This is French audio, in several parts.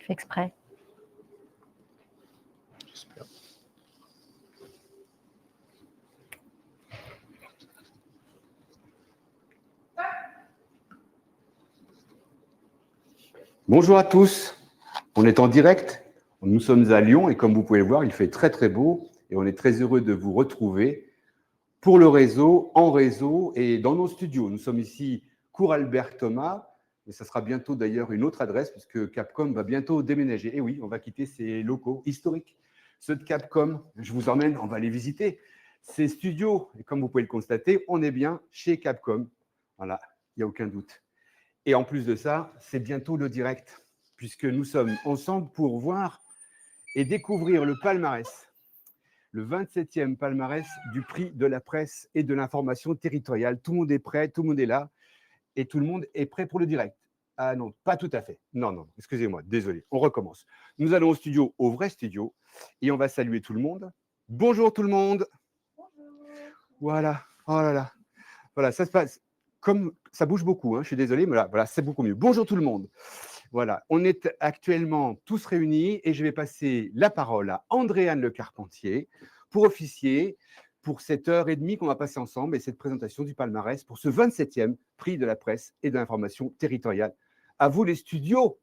fais exprès. J'espère. Bonjour à tous, on est en direct, nous sommes à Lyon et comme vous pouvez le voir, il fait très très beau et on est très heureux de vous retrouver pour le réseau, en réseau et dans nos studios. Nous sommes ici, cours Albert Thomas, et ça sera bientôt d'ailleurs une autre adresse puisque Capcom va bientôt déménager. Et oui, on va quitter ces locaux historiques, ceux de Capcom. Je vous emmène, on va les visiter. Ces studios, et comme vous pouvez le constater, on est bien chez Capcom. Voilà, il n'y a aucun doute. Et en plus de ça, c'est bientôt le direct, puisque nous sommes ensemble pour voir et découvrir le palmarès, le 27e palmarès du prix de la presse et de l'information territoriale. Tout le monde est prêt, tout le monde est là, et tout le monde est prêt pour le direct. Ah non, pas tout à fait. Non, excusez-moi, désolé, on recommence. Nous allons au studio, au vrai studio, et on va saluer tout le monde. Bonjour tout le monde. Bonjour. Voilà, oh là là. Voilà, ça se passe. Comme ça bouge beaucoup, hein, je suis désolé, mais là, voilà, c'est beaucoup mieux. Bonjour tout le monde. Voilà, on est actuellement tous réunis et je vais passer la parole à Andréane Le Carpentier pour officier pour cette heure et demie qu'on va passer ensemble et cette présentation du palmarès pour ce 27e prix de la presse et de l'information territoriale. À vous les studios.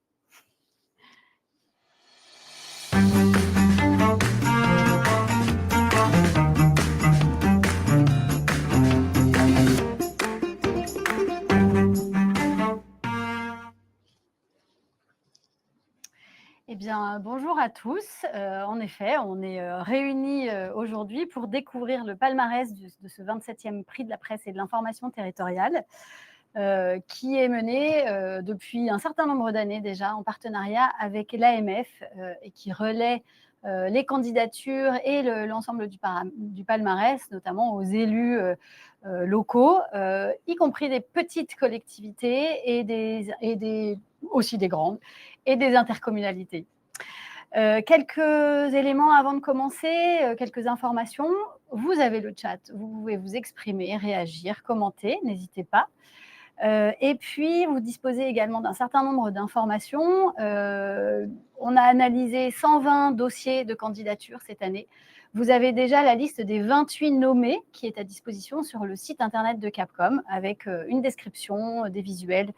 Eh bien, bonjour à tous. En effet, on est réunis aujourd'hui pour découvrir le palmarès de ce 27e prix de la presse et de l'information territoriale qui est mené depuis un certain nombre d'années déjà en partenariat avec l'AMF et qui relaie les candidatures et l'ensemble du palmarès, notamment aux élus locaux, y compris des petites collectivités et aussi des grandes et des intercommunalités. Quelques éléments avant de commencer, quelques informations. Vous avez le chat, vous pouvez vous exprimer, réagir, commenter, n'hésitez pas. Et puis, vous disposez également d'un certain nombre d'informations. On a analysé 120 dossiers de candidature cette année. Vous avez déjà la liste des 28 nommés qui est à disposition sur le site internet de Capcom avec une description, des visuels.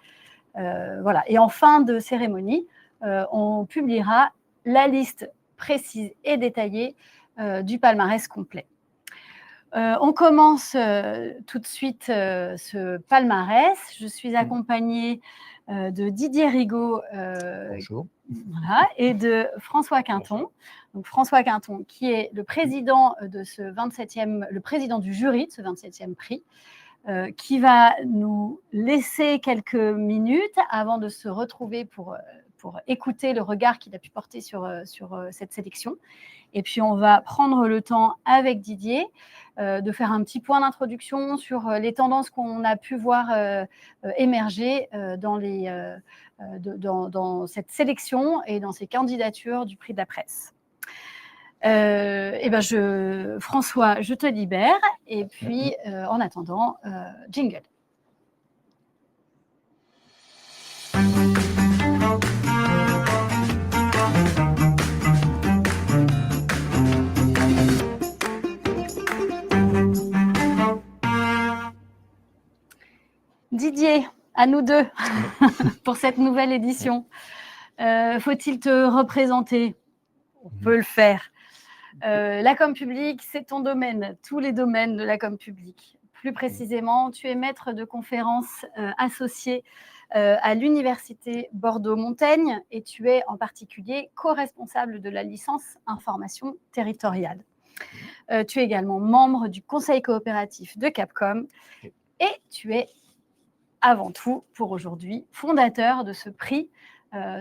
Voilà. Et en fin de cérémonie, on publiera la liste précise et détaillée du palmarès complet. On commence tout de suite ce palmarès. Je suis accompagnée de Didier Rigaud voilà, et de François Quinton. Donc, François Quinton, qui est le président de ce 27e, le président du jury de ce 27e prix, qui va nous laisser quelques minutes avant de se retrouver pour écouter le regard qu'il a pu porter sur cette sélection. Et puis, on va prendre le temps avec Didier de faire un petit point d'introduction sur les tendances qu'on a pu voir émerger dans cette sélection et dans ces candidatures du prix de la presse. François, je te libère. Et puis, en attendant, jingle. Didier, à nous deux pour cette nouvelle édition. Faut-il te représenter ? On peut le faire. La com publique, c'est ton domaine, tous les domaines de la com publique. Plus précisément, tu es maître de conférences associé à l'Université Bordeaux-Montaigne et tu es en particulier co-responsable de la licence information territoriale. Tu es également membre du conseil coopératif de Capcom et tu es avant tout, pour aujourd'hui, fondateur de ce prix.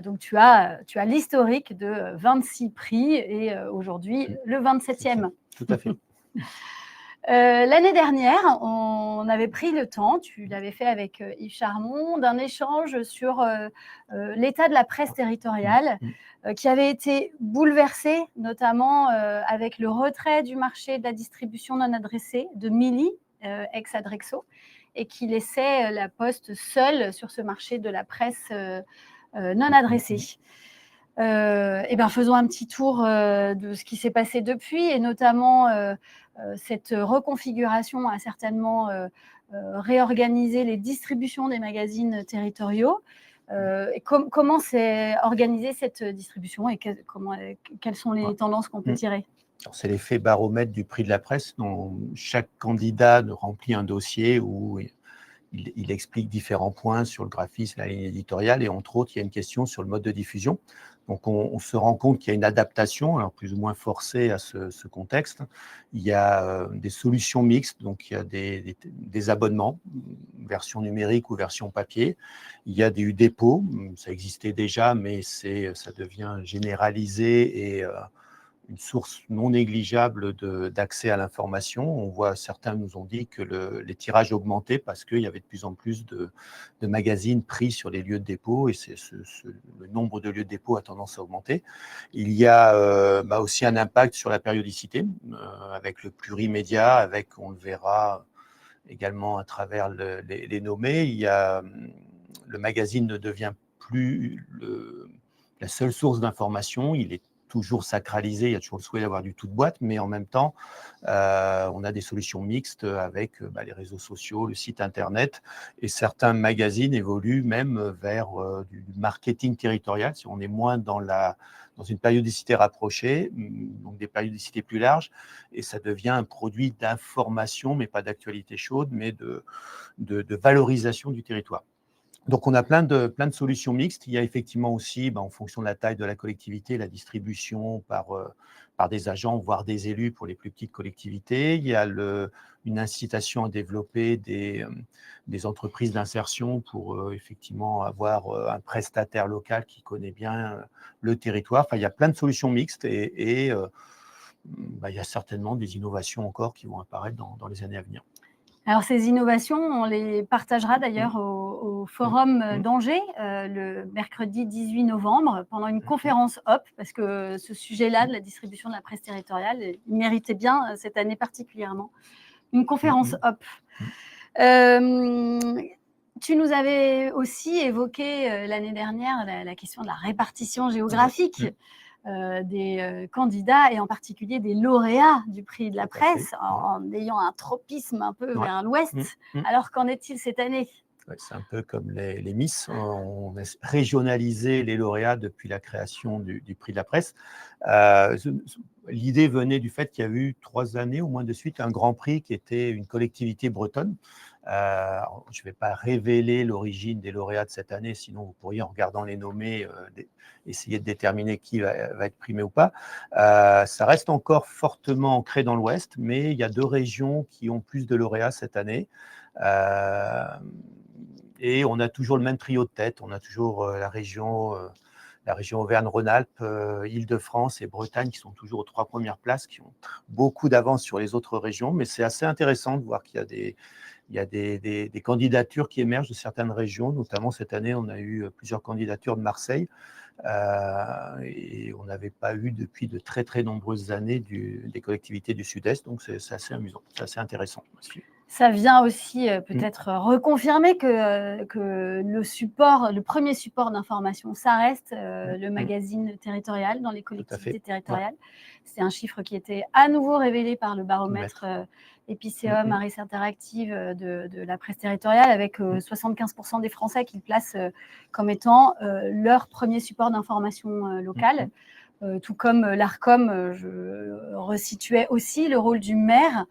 Donc, tu as l'historique de 26 prix et aujourd'hui, le 27e. Tout à fait. L'année dernière, on avait pris le temps, tu l'avais fait avec Yves Charmont, d'un échange sur l'état de la presse territoriale qui avait été bouleversé, notamment avec le retrait du marché de la distribution non adressée de Mili, ex-Adrexo, et qui laissait la Poste seule sur ce marché de la presse non adressée. Faisons un petit tour de ce qui s'est passé depuis, et notamment cette reconfiguration a certainement réorganisé les distributions des magazines territoriaux. Comment s'est organisée cette distribution et quelles sont les tendances qu'on peut tirer? C'est l'effet baromètre du prix de la presse, dont chaque candidat remplit un dossier où il explique différents points sur le graphisme, la ligne éditoriale, et entre autres, il y a une question sur le mode de diffusion. Donc, on se rend compte qu'il y a une adaptation, alors plus ou moins forcée à ce contexte. Il y a des solutions mixtes, donc il y a des abonnements, version numérique ou version papier. Il y a des dépôts, ça existait déjà, mais ça devient généralisé et une source non négligeable d'accès à l'information. On voit, certains nous ont dit que les tirages augmentaient parce qu'il y avait de plus en plus de magazines pris sur les lieux de dépôt, et le nombre de lieux de dépôt a tendance à augmenter. Il y a aussi un impact sur la périodicité, avec le plurimédia, avec, on le verra également à travers les nommés. Le magazine ne devient plus la seule source d'information, il est toujours sacralisé, il y a toujours le souhait d'avoir du tout de boîte, mais en même temps, on a des solutions mixtes avec les réseaux sociaux, le site internet, et certains magazines évoluent même vers du marketing territorial, si on est moins dans une périodicité rapprochée, donc des périodicités plus larges, et ça devient un produit d'information, mais pas d'actualité chaude, mais de valorisation du territoire. Donc, on a plein de solutions mixtes. Il y a effectivement aussi, en fonction de la taille de la collectivité, la distribution par des agents, voire des élus pour les plus petites collectivités. Il y a une incitation à développer des entreprises d'insertion pour effectivement avoir un prestataire local qui connaît bien le territoire. Enfin, il y a plein de solutions mixtes et il y a certainement des innovations encore qui vont apparaître dans les années à venir. Alors, ces innovations, on les partagera d'ailleurs au Forum d'Angers le mercredi 18 novembre pendant une conférence HOP, parce que ce sujet-là de la distribution de la presse territoriale, il méritait bien cette année particulièrement une conférence HOP. Tu nous avais aussi évoqué l'année dernière la question de la répartition géographique des candidats, et en particulier des lauréats du prix de la presse, en ayant un tropisme un peu vers l'ouest. Alors, qu'en est-il cette année? C'est un peu comme les Miss, on a régionalisé les lauréats depuis la création du prix de la presse. L'idée venait du fait qu'il y a eu 3 années au moins de suite un grand prix qui était une collectivité bretonne. Je ne vais pas révéler l'origine des lauréats de cette année, sinon vous pourriez, en regardant les nommés, essayer de déterminer qui va être primé ou pas. Ça reste encore fortement ancré dans l'Ouest, mais il y a 2 régions qui ont plus de lauréats cette année. Et on a toujours le même trio de tête. On a toujours la région Auvergne-Rhône-Alpes, Île-de-France et Bretagne qui sont toujours aux 3 premières places, qui ont beaucoup d'avance sur les autres régions. Mais c'est assez intéressant de voir qu'il y a des candidatures qui émergent de certaines régions. Notamment cette année, on a eu plusieurs candidatures de Marseille. Et on n'avait pas eu depuis de très très nombreuses années des collectivités du Sud-Est. Donc c'est assez amusant, c'est assez intéressant aussi. Ça vient aussi peut-être reconfirmer que le premier support d'information, ça reste le magazine territorial dans les collectivités territoriales. C'est un chiffre qui était à nouveau révélé par le baromètre Epicéum, Harris Interactive de la presse territoriale, avec 75% des Français qui le placent comme étant leur premier support d'information locale. Tout comme l'ARCOM, je resituais aussi le rôle du maire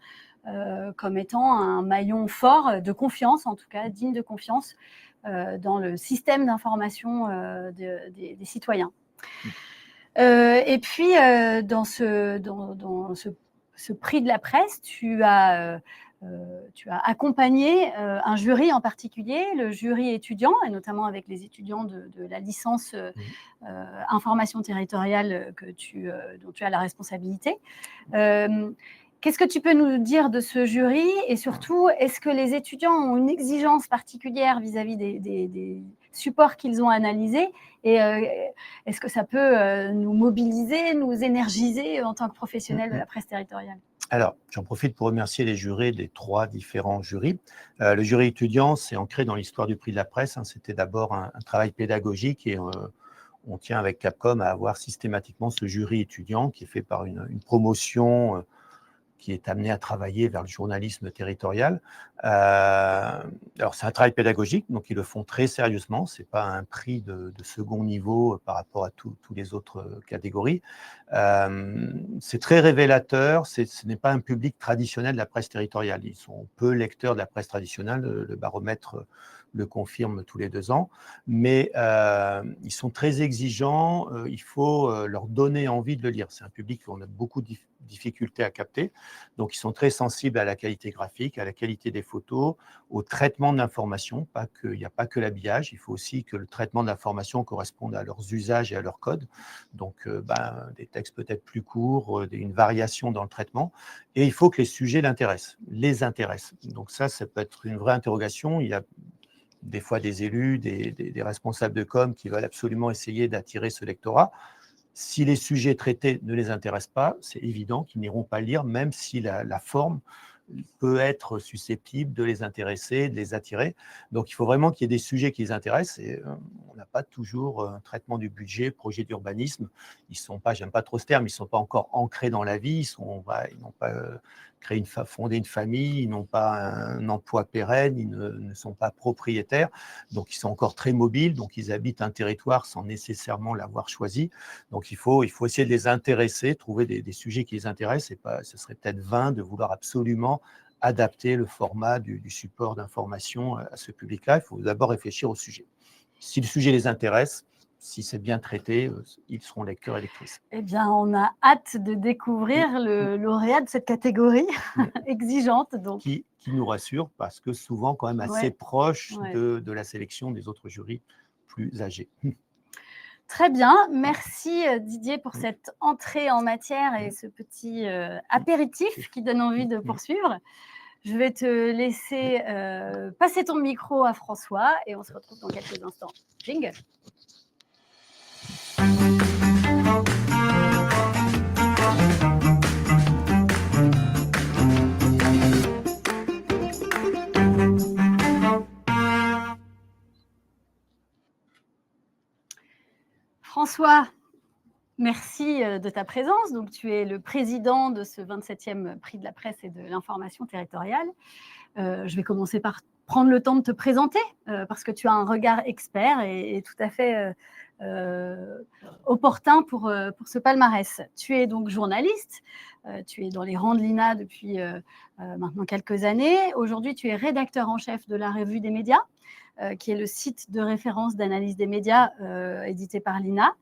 comme étant un maillon fort de confiance, en tout cas digne de confiance, dans le système d'information des citoyens. Et puis, dans ce prix de la presse, tu as accompagné un jury en particulier, le jury étudiant, et notamment avec les étudiants de la licence information territoriale dont tu as la responsabilité. Qu'est-ce que tu peux nous dire de ce jury, et surtout, est-ce que les étudiants ont une exigence particulière vis-à-vis des supports qu'ils ont analysés, et est-ce que ça peut nous mobiliser, nous énergiser en tant que professionnels de la presse territoriale? Alors, j'en profite pour remercier les jurés des 3 différents jurys. Le jury étudiant, c'est ancré dans l'histoire du prix de la presse. C'était d'abord un travail pédagogique, et on tient avec Capcom à avoir systématiquement ce jury étudiant qui est fait par une promotion qui est amenée à travailler vers le journalisme territorial. Alors, c'est un travail pédagogique, donc ils le font très sérieusement. Ce n'est pas un prix de second niveau par rapport à toutes les autres catégories. C'est très révélateur. Ce n'est pas un public traditionnel de la presse territoriale. Ils sont peu lecteurs de la presse traditionnelle. Le baromètre le confirme tous les 2 ans. Mais ils sont très exigeants. Il faut leur donner envie de le lire. C'est un public qu'on a beaucoup de difficultés à capter. Donc, ils sont très sensibles à la qualité graphique, à la qualité des photos, au traitement de l'information. Il n'y a pas que l'habillage, il faut aussi que le traitement de l'information corresponde à leurs usages et à leurs codes. Donc, des textes peut-être plus courts, une variation dans le traitement. Et il faut que les sujets les intéressent. Donc ça peut être une vraie interrogation. Il y a des fois des élus, des responsables de com qui veulent absolument essayer d'attirer ce lectorat. Si les sujets traités ne les intéressent pas, c'est évident qu'ils n'iront pas lire, même si la forme peut être susceptible de les intéresser, de les attirer. Donc, il faut vraiment qu'il y ait des sujets qui les intéressent. Et on n'a pas toujours un traitement du budget, projet d'urbanisme. Ils sont pas, j'aime pas trop ce terme, ils ne sont pas encore ancrés dans la vie. Ils n'ont pas fondé une famille, ils n'ont pas un emploi pérenne, ils ne sont pas propriétaires. Donc, ils sont encore très mobiles. Donc, ils habitent un territoire sans nécessairement l'avoir choisi. Donc, il faut essayer de les intéresser, trouver des sujets qui les intéressent. Ce serait peut-être vain de vouloir absolument adapter le format du support d'information à ce public-là. Il faut d'abord réfléchir au sujet. Si le sujet les intéresse, si c'est bien traité, ils seront lecteurs et lectrices. Eh bien, on a hâte de découvrir le lauréat de cette catégorie exigeante. Donc. Qui nous rassure, parce que souvent quand même assez proche de la sélection des autres jurys plus âgés. Très bien, merci Didier pour cette entrée en matière et ce petit apéritif qui donne envie de poursuivre. Je vais te laisser passer ton micro à François et on se retrouve dans quelques instants. Jingle. François, merci de ta présence. Donc, tu es le président de ce 27e prix de la presse et de l'information territoriale. Je vais commencer par prendre le temps de te présenter parce que tu as un regard expert et tout à fait opportun pour ce palmarès. Tu es donc journaliste, tu es dans les rangs de l'INA depuis maintenant quelques années. Aujourd'hui, tu es rédacteur en chef de la Revue des médias, qui est le site de référence d'analyse des médias édité par l'INA.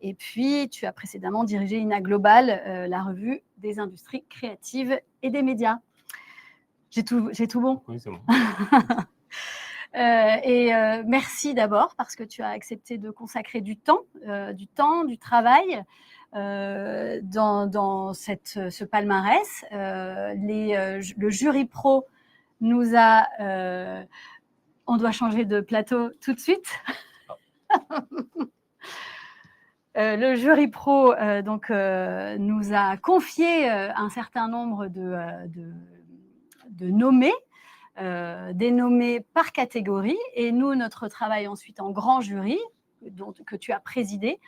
Et puis, tu as précédemment dirigé INA Global, la revue des industries créatives et des médias. J'ai tout bon? Oui, c'est bon. Merci d'abord parce que tu as accepté de consacrer du temps, du travail dans ce palmarès. Le jury pro nous a... on doit changer de plateau tout de suite. Le jury pro nous a confié un certain nombre de nommés, dénommés par catégorie. Et nous, notre travail ensuite en grand jury, que tu as présidé,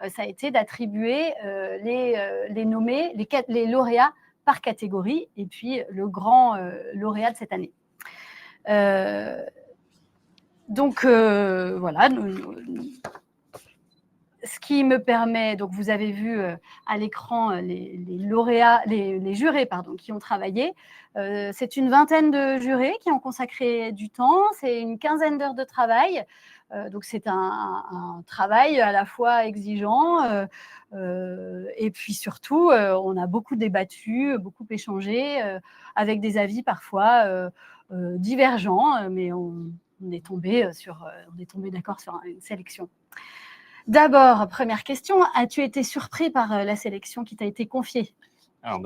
ça a été d'attribuer les nommés, les lauréats par catégorie, et puis le grand lauréat de cette année. Voilà. Ce qui me permet, donc vous avez vu à l'écran les lauréats, les jurés qui ont travaillé. C'est une vingtaine de jurés qui ont consacré du temps, c'est une quinzaine d'heures de travail. Donc c'est un travail à la fois exigeant et puis surtout on a beaucoup débattu, beaucoup échangé avec des avis parfois divergents, mais on est tombé d'accord sur une sélection. D'abord, première question, as-tu été surpris par la sélection qui t'a été confiée? Alors,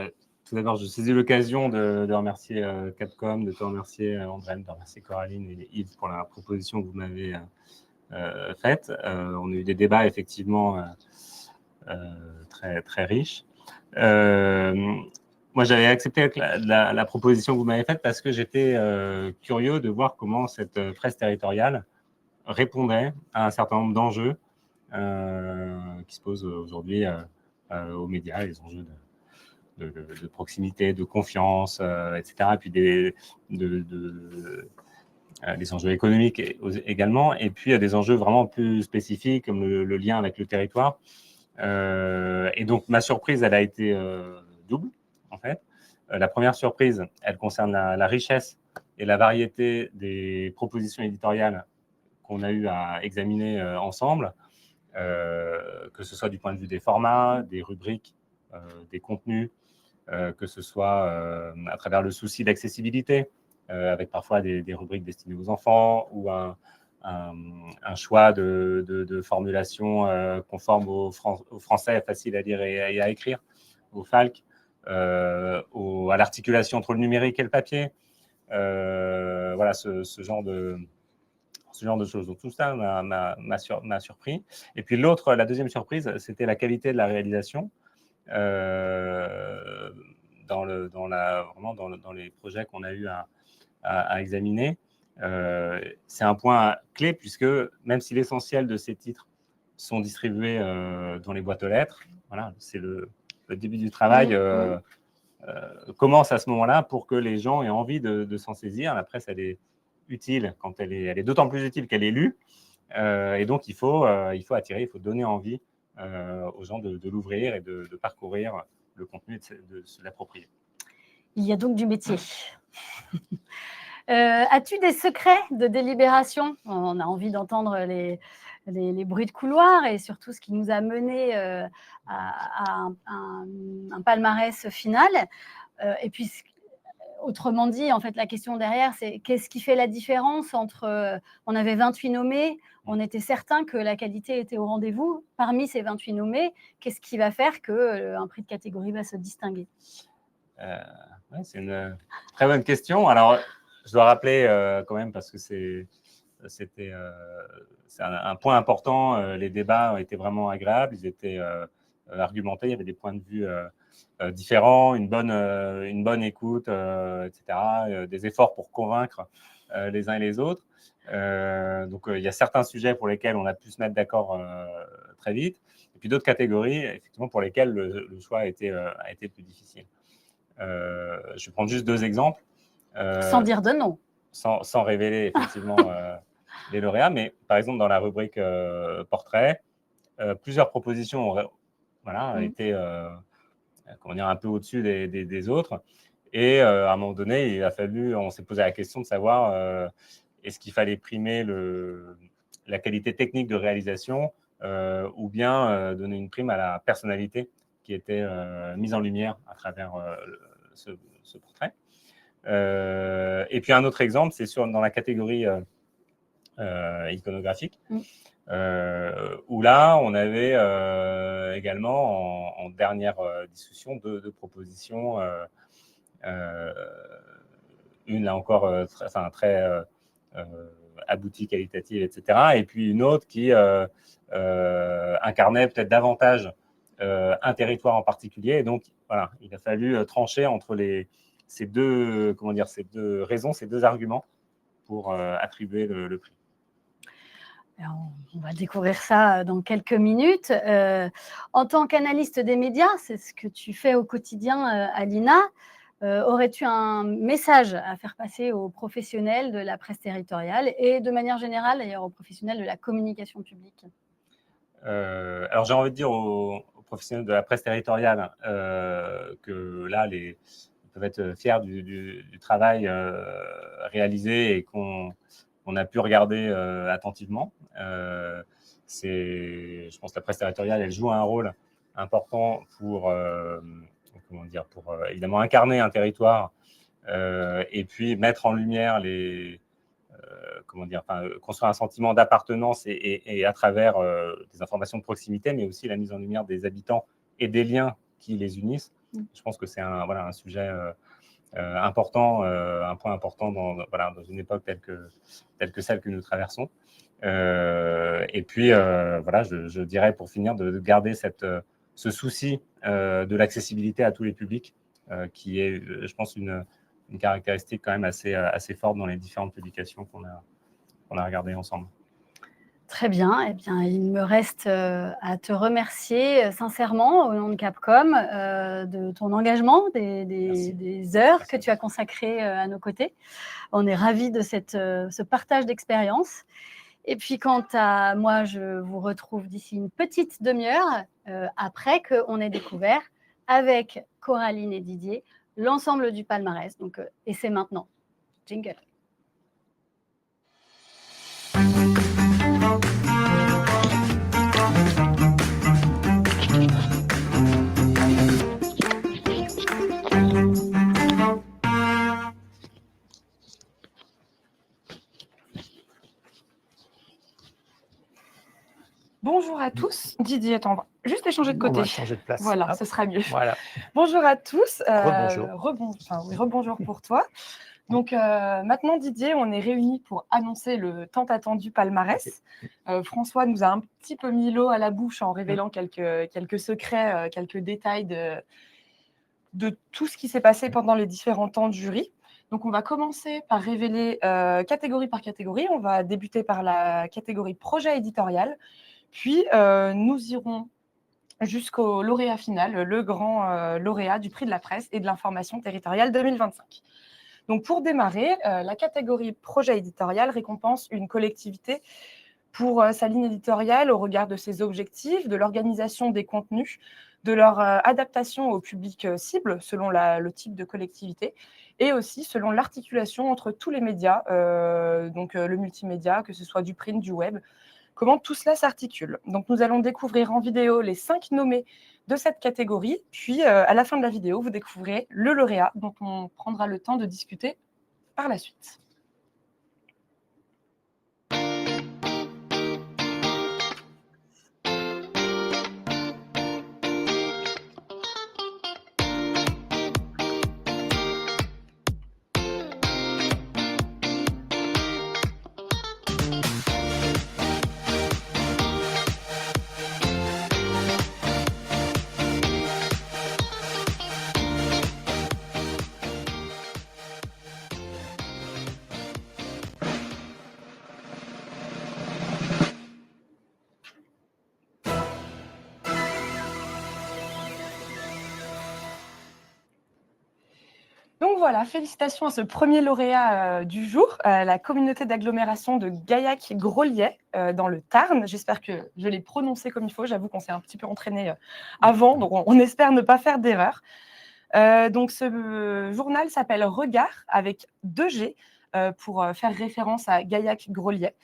tout d'abord, je saisis l'occasion de remercier Capcom, de te remercier André, de remercier Coraline et Yves pour la proposition que vous m'avez faite. On a eu des débats effectivement très, très riches. Moi, j'avais accepté la proposition que vous m'avez faite parce que j'étais curieux de voir comment cette presse territoriale répondait à un certain nombre d'enjeux qui se posent aujourd'hui aux médias, les enjeux de proximité, de confiance, etc. Et puis des enjeux économiques également, et puis des enjeux vraiment plus spécifiques comme le lien avec le territoire. Et donc, ma surprise, elle a été double, en fait. La première surprise, elle concerne la richesse et la variété des propositions éditoriales qu'on a eu à examiner ensemble, que ce soit du point de vue des formats, des rubriques, des contenus, que ce soit à travers le souci d'accessibilité, avec parfois des rubriques destinées aux enfants ou un choix de formulation conforme au français, facile à lire et à écrire, au FALC, à l'articulation entre le numérique et le papier. Voilà, ce genre de choses. Donc tout ça m'a surpris. Et puis la deuxième surprise, c'était la qualité de la réalisation. Dans les projets qu'on a eu à examiner. C'est un point clé puisque même si l'essentiel de ces titres sont distribués dans les boîtes aux lettres, voilà, c'est le début du travail commence à ce moment-là pour que les gens aient envie de s'en saisir. La presse, elle est utile quand elle est d'autant plus utile qu'elle est lue. Et donc, il faut attirer, il faut donner envie aux gens de l'ouvrir et de parcourir le contenu et de se l'approprier. Il y a donc du métier. As-tu des secrets de délibération? On a envie d'entendre les bruits de couloir et surtout ce qui nous a mené à un palmarès final. Et puis, autrement dit, en fait, la question derrière, c'est qu'est-ce qui fait la différence entre… on avait 28 nommés, on était certain que la qualité était au rendez-vous. Parmi ces 28 nommés, qu'est-ce qui va faire qu'un prix de catégorie va se distinguer? Ouais, c'est une très bonne question. Alors, je dois rappeler quand même, parce que c'est un point important, les débats étaient vraiment agréables, ils étaient argumentés, il y avait des points de vue différents, une bonne écoute, etc., des efforts pour convaincre les uns et les autres. Donc, il y a certains sujets pour lesquels on a pu se mettre d'accord très vite, et puis d'autres catégories, effectivement, pour lesquelles le choix a été plus difficile. Je vais prendre juste 2 exemples. Sans dire de nom. Sans révéler effectivement les lauréats, mais par exemple dans la rubrique portrait, plusieurs propositions ont été un peu au-dessus des autres. Et à un moment donné, on s'est posé la question de savoir est-ce qu'il fallait primer la qualité technique de réalisation ou bien donner une prime à la personnalité qui était mise en lumière à travers ce portrait. Et puis un autre exemple, c'est dans la catégorie iconographique, où là, on avait également en dernière discussion deux propositions. Une, là encore, très aboutie, qualitative, etc. Et puis une autre qui incarnait peut-être davantage un territoire en particulier. Et donc, voilà, il a fallu trancher entre ces deux raisons, ces deux arguments pour attribuer le prix. Alors, on va découvrir ça dans quelques minutes. En tant qu'analyste des médias, c'est ce que tu fais au quotidien à l'INA. Aurais-tu un message à faire passer aux professionnels de la presse territoriale et de manière générale, d'ailleurs, aux professionnels de la communication publique? Alors, j'ai envie de dire aux professionnels de la presse territoriale que là, ils peuvent être fiers du travail réalisé et qu'on a pu regarder attentivement. Je pense que la presse territoriale, elle joue un rôle important pour évidemment incarner un territoire et puis mettre en lumière construire un sentiment d'appartenance et à travers des informations de proximité, mais aussi la mise en lumière des habitants et des liens qui les unissent. Je pense que c'est un sujet important, un point important dans une époque telle que celle que nous traversons. Et puis, je dirais pour finir de garder ce souci de l'accessibilité à tous les publics, qui est, je pense, une caractéristique quand même assez forte dans les différentes publications qu'on a regardées ensemble. Très bien. Eh bien, il me reste à te remercier sincèrement au nom de Capcom de ton engagement, des heures que tu as consacrées à nos côtés. On est ravis de ce partage d'expérience. Et puis, quant à moi, je vous retrouve d'ici une petite demi-heure après qu'on ait découvert avec Coraline et Didier l'ensemble du palmarès. Donc, et c'est maintenant. Jingle. Bonjour à tous. Didier, attends, on va juste échanger de côté. On va changer de place. Voilà, Hop. ce sera mieux. Voilà. Bonjour à tous. Rebonjour. Rebonjour pour toi. Donc maintenant, Didier, on est réunis pour annoncer le tant attendu palmarès. François nous a un petit peu mis l'eau à la bouche en révélant quelques secrets, quelques détails de tout ce qui s'est passé pendant les différents temps de jury. Donc, on va commencer par révéler catégorie par catégorie. On va débuter par la catégorie projet éditorial. Puis, nous irons jusqu'au lauréat final, le grand lauréat du prix de la presse et de l'information territoriale 2025. Donc, pour démarrer, la catégorie projet éditorial récompense une collectivité pour sa ligne éditoriale au regard de ses objectifs, de l'organisation des contenus, de leur adaptation au public cible selon le type de collectivité et aussi selon l'articulation entre tous les médias, donc le multimédia, que ce soit du print, du web, comment tout cela s'articule. Donc nous allons découvrir en vidéo les 5 nommés de cette catégorie, puis à la fin de la vidéo, vous découvrirez le lauréat dont on prendra le temps de discuter par la suite. Donc voilà, félicitations à ce premier lauréat du jour, la communauté d'agglomération de Gaillac-Grolier dans le Tarn. J'espère que je l'ai prononcé comme il faut. J'avoue qu'on s'est un petit peu entraîné avant, donc on espère ne pas faire d'erreur. Donc ce journal s'appelle Regard avec 2 G pour faire référence à Gaillac-Grolier.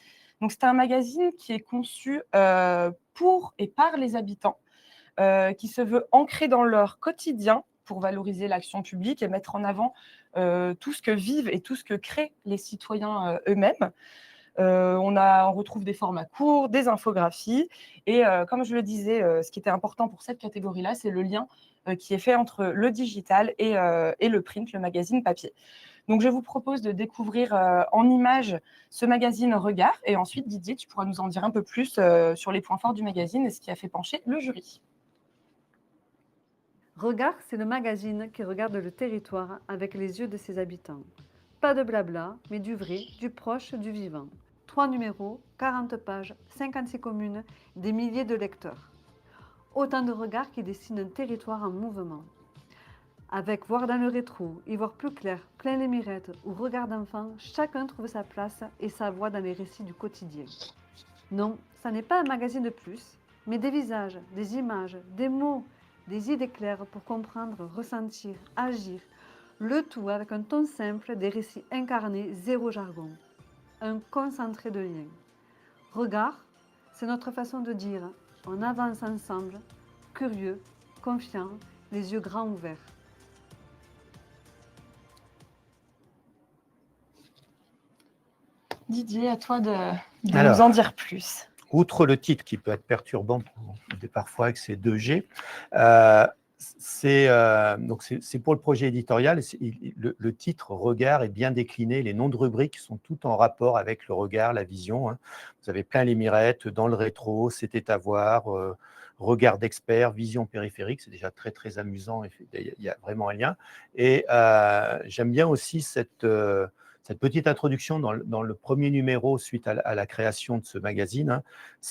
Donc c'est un magazine qui est conçu pour et par les habitants, qui se veut ancré dans leur quotidien pour valoriser l'action publique et mettre en avant tout ce que vivent et tout ce que créent les citoyens eux-mêmes. On retrouve des formats courts, des infographies. Et comme je le disais, ce qui était important pour cette catégorie-là, c'est le lien qui est fait entre le digital et le print, le magazine papier. Donc, je vous propose de découvrir en images ce magazine Regard. Et ensuite, Didier, tu pourras nous en dire un peu plus sur les points forts du magazine et ce qui a fait pencher le jury. Regard, c'est le magazine qui regarde le territoire avec les yeux de ses habitants. Pas de blabla, mais du vrai, du proche, du vivant. 3 numéros, 40 pages, 56 communes, des milliers de lecteurs. Autant de regards qui dessinent un territoire en mouvement. Avec Voir dans le rétro, Y voir plus clair, Plein les mirettes ou Regard d'enfant, chacun trouve sa place et sa voix dans les récits du quotidien. Non, ça n'est pas un magazine de plus, mais des visages, des images, des mots, des idées claires pour comprendre, ressentir, agir. Le tout avec un ton simple, des récits incarnés, zéro jargon. Un concentré de liens. Regard, c'est notre façon de dire on avance ensemble, curieux, confiant, les yeux grands ouverts. Didier, à toi de nous en dire plus. Outre le titre qui peut être perturbant parfois avec ces 2 G, c'est pour le projet éditorial. Le titre Regard est bien décliné. Les noms de rubriques sont tout en rapport avec le regard, la vision. Vous avez Plein les mirettes, Dans le rétro, C'était à voir, Regard d'expert, Vision périphérique. C'est déjà très, très amusant. Il y a vraiment un lien. Et j'aime bien aussi cette petite introduction dans le premier numéro suite à la création de ce magazine. Hein.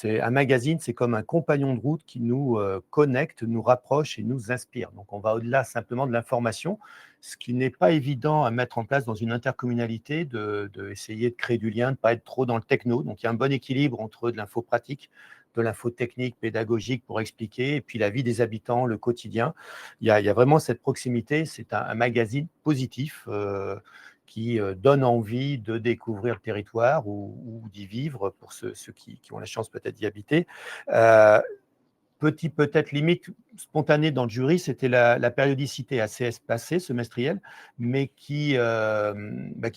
Un magazine, c'est comme un compagnon de route qui nous connecte, nous rapproche et nous inspire. Donc, on va au-delà simplement de l'information, ce qui n'est pas évident à mettre en place dans une intercommunalité, essayer de créer du lien, de ne pas être trop dans le techno. Donc, il y a un bon équilibre entre de l'info pratique, de l'info technique, pédagogique pour expliquer, et puis la vie des habitants, le quotidien. Il y a vraiment cette proximité. C'est un magazine positif qui donne envie de découvrir le territoire ou d'y vivre pour ceux qui ont la chance peut-être d'y habiter. Peut-être limite spontanée dans le jury, c'était la périodicité assez espacée, semestrielle, mais qui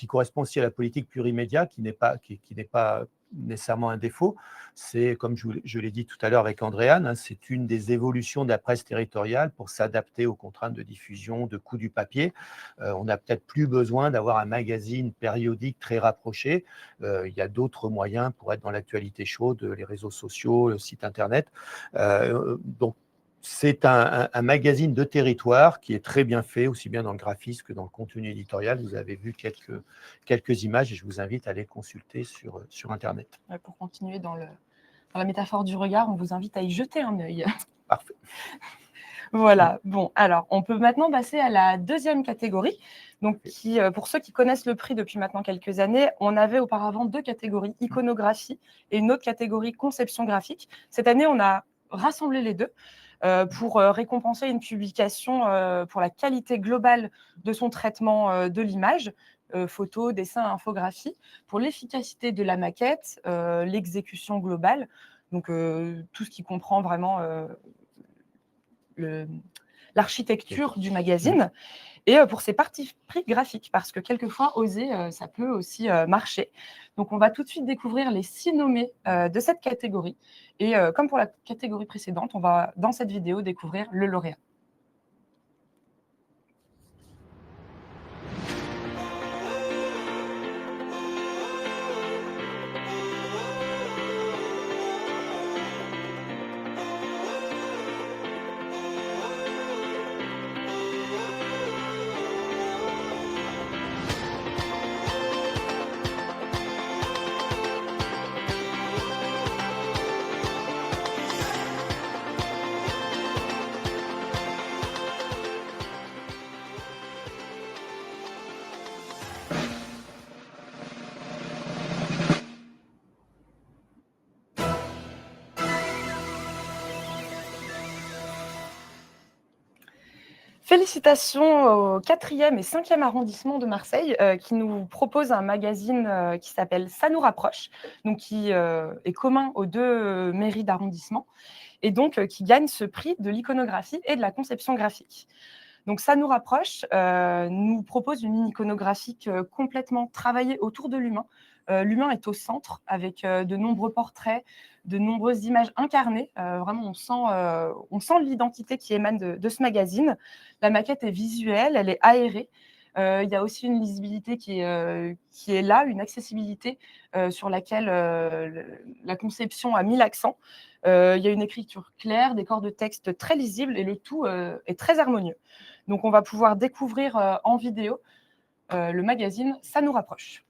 correspond aussi à la politique plurimédia, qui n'est pas nécessairement un défaut. C'est, comme je l'ai dit tout à l'heure avec Andréane, hein, c'est une des évolutions de la presse territoriale pour s'adapter aux contraintes de diffusion, de coût du papier. On n'a peut-être plus besoin d'avoir un magazine périodique très rapproché. Il y a d'autres moyens pour être dans l'actualité chaude, les réseaux sociaux, le site internet. Donc, c'est un magazine de territoire qui est très bien fait, aussi bien dans le graphisme que dans le contenu éditorial. Vous avez vu quelques images et je vous invite à les consulter sur Internet. Pour continuer dans la métaphore du regard, on vous invite à y jeter un œil. Parfait. Voilà. Bon, alors, on peut maintenant passer à la deuxième catégorie. Donc, pour ceux qui connaissent le prix depuis maintenant quelques années, on avait auparavant 2 catégories, iconographie et une autre catégorie, conception graphique. Cette année, on a rassemblé les deux pour récompenser une publication pour la qualité globale de son traitement de l'image, photo, dessin, infographie, pour l'efficacité de la maquette, l'exécution globale, donc tout ce qui comprend vraiment l'architecture du magazine, et pour ses parties pris graphiques, parce que quelquefois, oser, ça peut aussi marcher. Donc, on va tout de suite découvrir les 6 nommés de cette catégorie. Et comme pour la catégorie précédente, on va, dans cette vidéo, découvrir le lauréat. Félicitations au 4e et 5e arrondissement de Marseille qui nous propose un magazine qui s'appelle Ça nous rapproche, donc qui est commun aux 2 mairies d'arrondissement et donc qui gagne ce prix de l'iconographie et de la conception graphique. Donc Ça nous rapproche nous propose une ligne iconographique complètement travaillée autour de l'humain. L'humain est au centre avec de nombreux portraits, de nombreuses images incarnées. Vraiment, on sent l'identité qui émane de ce magazine. La maquette est visuelle, elle est aérée. Il y a aussi une lisibilité qui est là, une accessibilité sur laquelle la conception a mis l'accent. Il y a une écriture claire, des corps de texte très lisibles et le tout est très harmonieux. Donc, on va pouvoir découvrir en vidéo le magazine Ça nous rapproche.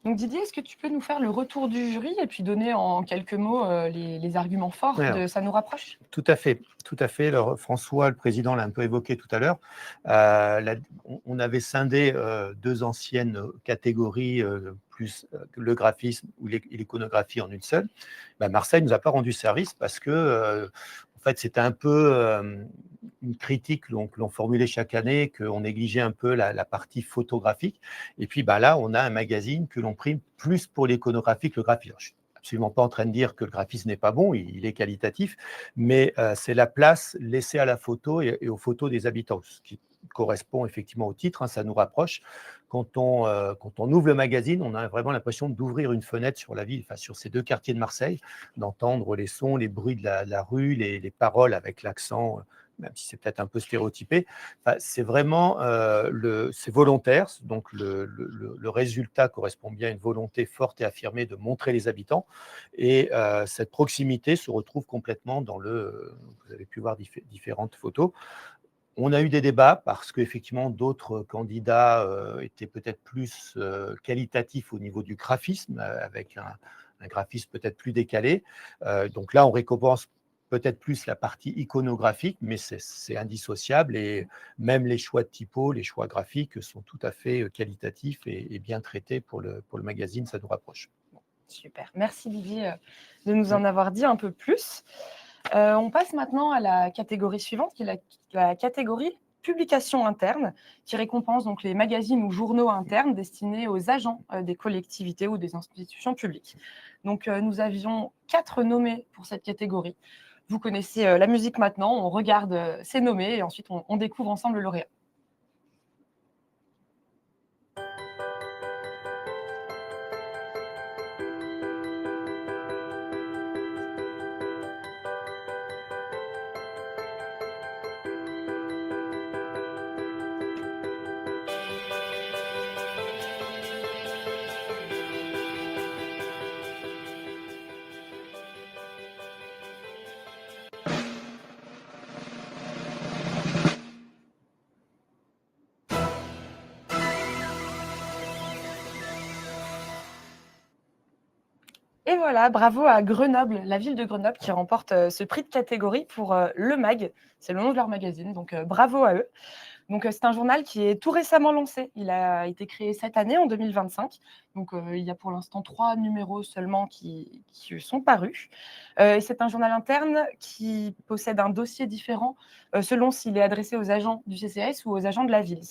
Donc Didier, est-ce que tu peux nous faire le retour du jury et puis donner en quelques mots les arguments forts de Ça nous rapproche ? Tout à fait. Alors, François, le président, l'a un peu évoqué tout à l'heure. On avait scindé 2 anciennes catégories, plus le graphisme ou l'iconographie en une seule. Marseille ne nous a pas rendu service parce que fait, c'était un peu une critique que l'on formulait chaque année, qu'on négligeait un peu la partie photographique. Et puis là, on a un magazine que l'on prime plus pour l'iconographie que le graphisme. Alors, je ne suis absolument pas en train de dire que le graphisme n'est pas bon, il est qualitatif, mais c'est la place laissée à la photo et aux photos des habitants, ce qui correspond effectivement au titre, hein, ça nous rapproche. Quand on ouvre le magazine, on a vraiment l'impression d'ouvrir une fenêtre sur la ville, enfin, sur ces deux quartiers de Marseille, d'entendre les sons, les bruits de la rue, les paroles avec l'accent, même si c'est peut-être un peu stéréotypé. Enfin, c'est vraiment c'est volontaire, donc le résultat correspond bien à une volonté forte et affirmée de montrer les habitants. Et cette proximité se retrouve complètement dans vous avez pu voir différentes photos. On a eu des débats parce qu'effectivement, d'autres candidats étaient peut-être plus qualitatifs au niveau du graphisme, avec un graphisme peut-être plus décalé. Donc là, on récompense peut-être plus la partie iconographique, mais c'est indissociable. Et même les choix de typo, les choix graphiques sont tout à fait qualitatifs et bien traités pour le magazine, ça nous rapproche. Super. Merci Didier de nous en avoir dit un peu plus. On passe maintenant à la catégorie suivante, qui est la catégorie publication interne, qui récompense donc les magazines ou journaux internes destinés aux agents des collectivités ou des institutions publiques. Donc, nous avions 4 nommés pour cette catégorie. Vous connaissez la musique maintenant, on regarde ces nommés et ensuite on découvre ensemble le lauréat. Et voilà, bravo à Grenoble, la ville de Grenoble qui remporte ce prix de catégorie pour Le Mag. C'est le nom de leur magazine, donc bravo à eux. Donc, c'est un journal qui est tout récemment lancé. Il a été créé cette année, en 2025. Donc, il y a pour l'instant 3 numéros seulement qui sont parus. Et c'est un journal interne qui possède un dossier différent selon s'il est adressé aux agents du CCAS ou aux agents de la ville.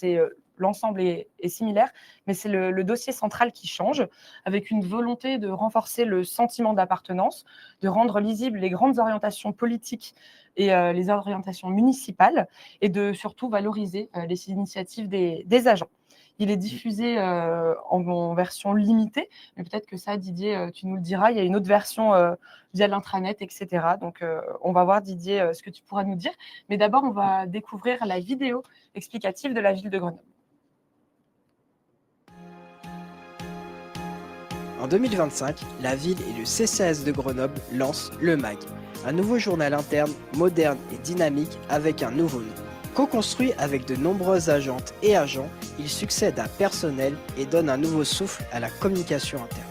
L'ensemble est similaire, mais c'est le dossier central qui change, avec une volonté de renforcer le sentiment d'appartenance, de rendre lisibles les grandes orientations politiques et les orientations municipales, et de surtout valoriser les initiatives des agents. Il est diffusé en version limitée, mais peut-être que ça, Didier, tu nous le diras. Il y a une autre version via l'intranet, etc. Donc, on va voir, Didier, ce que tu pourras nous dire. Mais d'abord, on va découvrir la vidéo explicative de la ville de Grenoble. En 2025, la ville et le CCAS de Grenoble lancent Le Mag, un nouveau journal interne, moderne et dynamique avec un nouveau nom. Co-construit avec de nombreuses agentes et agents, il succède à personnel et donne un nouveau souffle à la communication interne.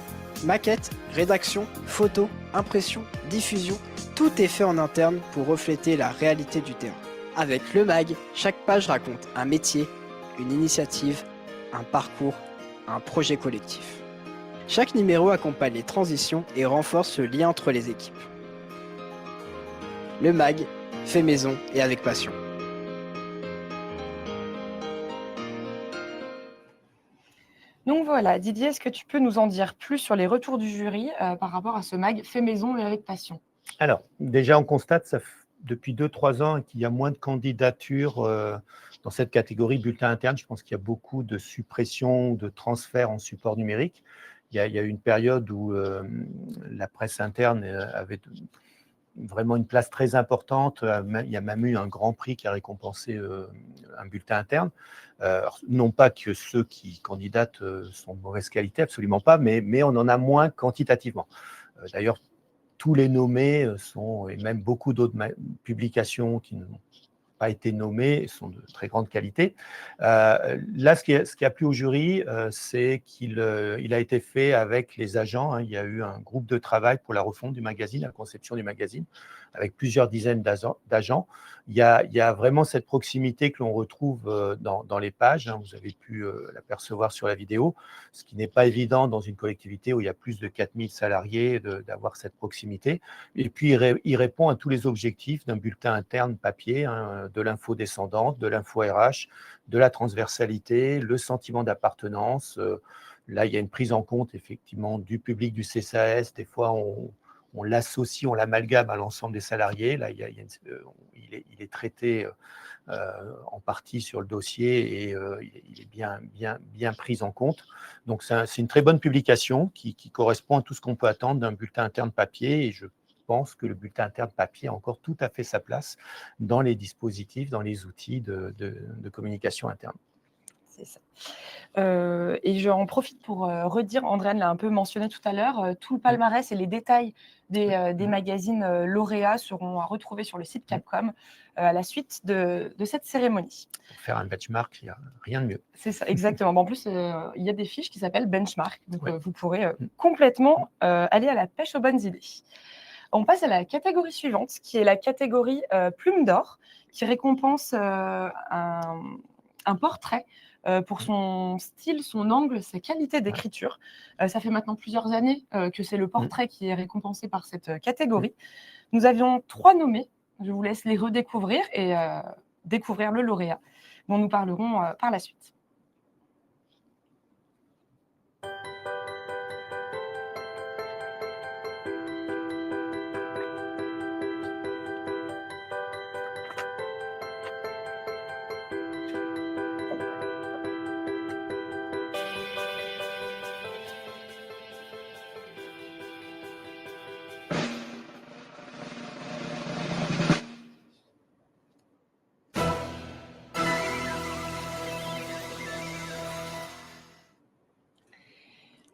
Maquette, rédaction, photos, impression, diffusion, tout est fait en interne pour refléter la réalité du terrain. Avec Le Mag, chaque page raconte un métier, une initiative, un parcours, un projet collectif. Chaque numéro accompagne les transitions et renforce le lien entre les équipes. Le Mag, fait maison et avec passion. Donc voilà, Didier, est-ce que tu peux nous en dire plus sur les retours du jury par rapport à ce mag fait maison et avec passion? Alors, déjà, on constate depuis 2-3 ans qu'il y a moins de candidatures dans cette catégorie bulletin interne. Je pense qu'il y a beaucoup de suppressions ou de transferts en support numérique. Il y a eu une période où la presse interne avait vraiment une place très importante. Il y a même eu un grand prix qui a récompensé un bulletin interne. Non pas que ceux qui candidatent sont de mauvaise qualité, absolument pas, mais on en a moins quantitativement. D'ailleurs, tous les nommés et même beaucoup d'autres publications qui n'ont pas été nommées sont de très grande qualité. Là, ce qui a plu au jury, c'est qu'il a été fait avec les agents. Il y a eu un groupe de travail pour la refonte du magazine, la conception du magazine, avec plusieurs dizaines d'agents. Il y a vraiment cette proximité que l'on retrouve dans les pages, hein, vous avez pu l'apercevoir sur la vidéo, ce qui n'est pas évident dans une collectivité où il y a plus de 4000 salariés d'avoir cette proximité. Et puis, il répond à tous les objectifs d'un bulletin interne papier, hein, de l'info descendante, de l'info RH, de la transversalité, le sentiment d'appartenance. Là, il y a une prise en compte effectivement du public du CCAS. Des fois, on l'associe, on l'amalgame à l'ensemble des salariés. Là, il est traité en partie sur le dossier et il est bien pris en compte. Donc, c'est une très bonne publication qui correspond à tout ce qu'on peut attendre d'un bulletin interne papier. Et je pense que le bulletin interne papier a encore tout à fait sa place dans les dispositifs, dans les outils de communication interne. C'est ça. Et j'en profite pour redire, Andréane l'a un peu mentionné tout à l'heure, tout le palmarès et les détails des magazines lauréats seront à retrouver sur le site Capcom à la suite de cette cérémonie. Pour faire un benchmark, il n'y a rien de mieux. C'est ça, exactement. En plus, il y a des fiches qui s'appellent benchmark, donc vous pourrez complètement aller à la pêche aux bonnes idées. On passe à la catégorie suivante, qui est la catégorie Plume d'Or, qui récompense un portrait pour son style, son angle, sa qualité d'écriture. Ça fait maintenant plusieurs années que c'est le portrait qui est récompensé par cette catégorie. Nous avions 3 nommés. Je vous laisse les redécouvrir et découvrir le lauréat, dont nous parlerons par la suite.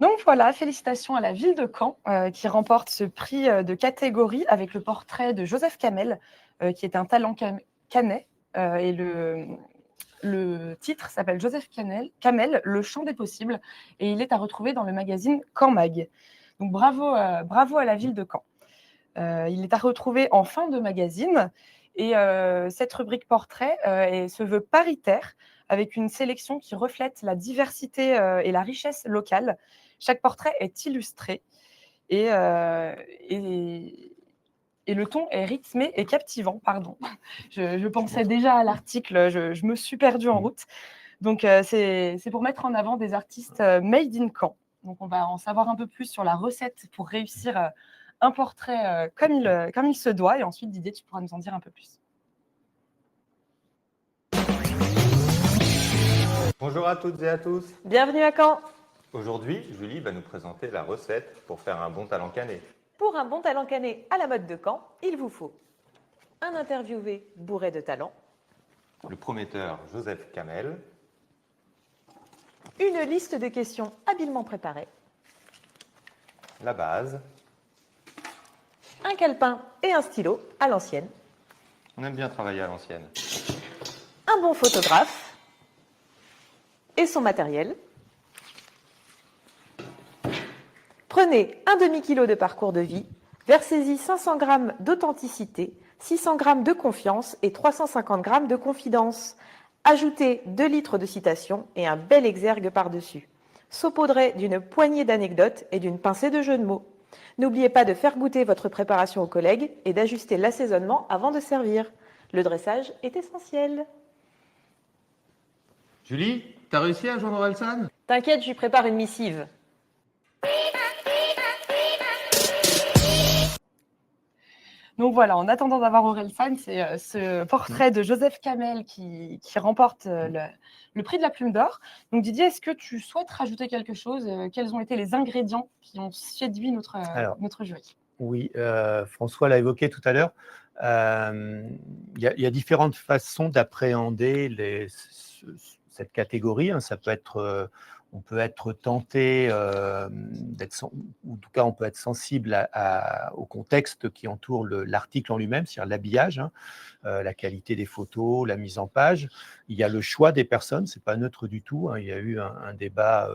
Donc voilà, félicitations à la ville de Caen qui remporte ce prix de catégorie avec le portrait de Joseph Camel, qui est un talent canet. Et le titre s'appelle Joseph Camel, le champ des possibles, et il est à retrouver dans le magazine Caen Mag. Donc bravo à la ville de Caen. Il est à retrouver en fin de magazine, et cette rubrique portrait se veut paritaire, avec une sélection qui reflète la diversité et la richesse locale. Chaque portrait est illustré et le ton est rythmé et captivant. Pardon, je pensais déjà à l'article, je me suis perdue en route. Donc, c'est pour mettre en avant des artistes made in Caen. Donc, on va en savoir un peu plus sur la recette pour réussir un portrait comme il se doit. Et ensuite, Didier, tu pourras nous en dire un peu plus. Bonjour à toutes et à tous. Bienvenue à Caen. Aujourd'hui, Julie va nous présenter la recette pour faire un bon talent canet. Pour un bon talent canet à la mode de Caen, il vous faut un interviewé bourré de talent, Le prometteur Joseph Camel, une liste de questions habilement préparées, la base. un calepin et un stylo à l'ancienne, On aime bien travailler à l'ancienne. un bon photographe et son matériel. Prenez un demi-kilo de parcours de vie, versez-y 500 g d'authenticité, 600 g de confiance et 350 g de confidence. Ajoutez 2 litres de citation et un bel exergue par-dessus. Saupoudrez d'une poignée d'anecdotes et d'une pincée de jeux de mots. N'oubliez pas de faire goûter votre préparation aux collègues et d'ajuster l'assaisonnement avant de servir. Le dressage est essentiel. Julie, t'as réussi à joindre Orelsan ? T'inquiète, je lui prépare une missive. Donc voilà, en attendant d'avoir Orelsan, c'est ce portrait de Joseph Camel qui remporte le prix de la Plume d'Or. Donc Didier, est-ce que tu souhaites rajouter quelque chose ? Quels ont été les ingrédients qui ont séduit notre jury ? Oui, François l'a évoqué tout à l'heure. Il y a différentes façons d'appréhender cette catégorie. Ça peut être, on peut être tenté ou en tout cas on peut être sensible au contexte qui entoure l'article en lui-même, c'est-à-dire l'habillage, la qualité des photos, la mise en page. Il y a le choix des personnes, c'est pas neutre du tout. Il y a eu un débat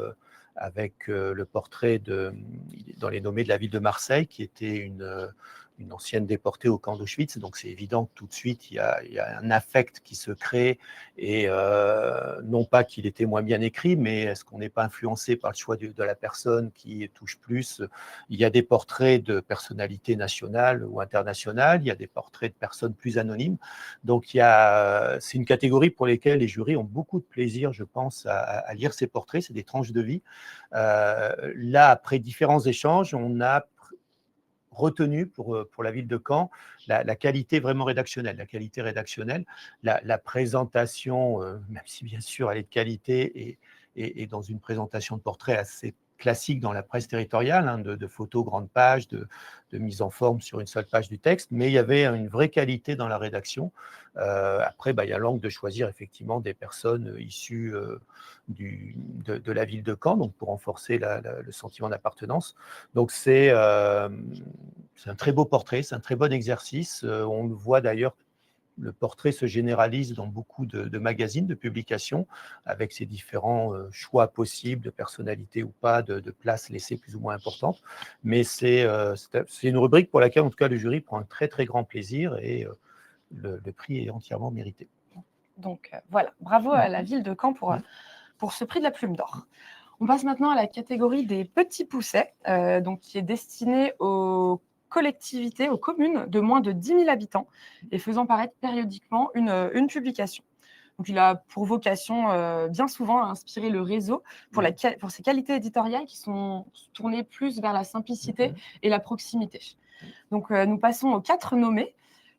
avec le portrait dans les nommés de la ville de Marseille, qui était une ancienne déportée au camp d'Auschwitz, donc c'est évident que tout de suite, il y a un affect qui se crée, et non pas qu'il était moins bien écrit, mais est-ce qu'on n'est pas influencé par le choix de la personne qui touche plus? Il y a des portraits de personnalités nationales ou internationales, il y a des portraits de personnes plus anonymes, donc c'est une catégorie pour laquelle les jurys ont beaucoup de plaisir, je pense, à lire ces portraits, c'est des tranches de vie. Là, après différents échanges, on a retenu pour la ville de Caen la qualité vraiment rédactionnelle, la qualité rédactionnelle, la présentation, même si bien sûr elle est de qualité, et dans une présentation de portrait assez classique dans la presse territoriale, hein, de photos grandes pages, de mise en forme sur une seule page du texte, mais il y avait une vraie qualité dans la rédaction. Après, il y a l'angle de choisir effectivement des personnes issues de la ville de Caen, donc pour renforcer le sentiment d'appartenance. Donc c'est un très beau portrait, c'est un très bon exercice. On le voit d'ailleurs, le portrait se généralise dans beaucoup de magazines, de publications, avec ces différents choix possibles de personnalité ou pas, de places laissées plus ou moins importantes. Mais c'est une rubrique pour laquelle, en tout cas, le jury prend un très, très grand plaisir, et le prix est entièrement mérité. Donc voilà, bravo à la ville de Caen pour ce prix de la Plume d'Or. On passe maintenant à la catégorie des petits poussets, donc qui est destinée aux collectivités, aux communes de moins de 10 000 habitants et faisant paraître périodiquement une publication. Donc, il a pour vocation bien souvent à inspirer le réseau pour ses qualités éditoriales qui sont tournées plus vers la simplicité et la proximité. Donc, nous passons aux 4 nommés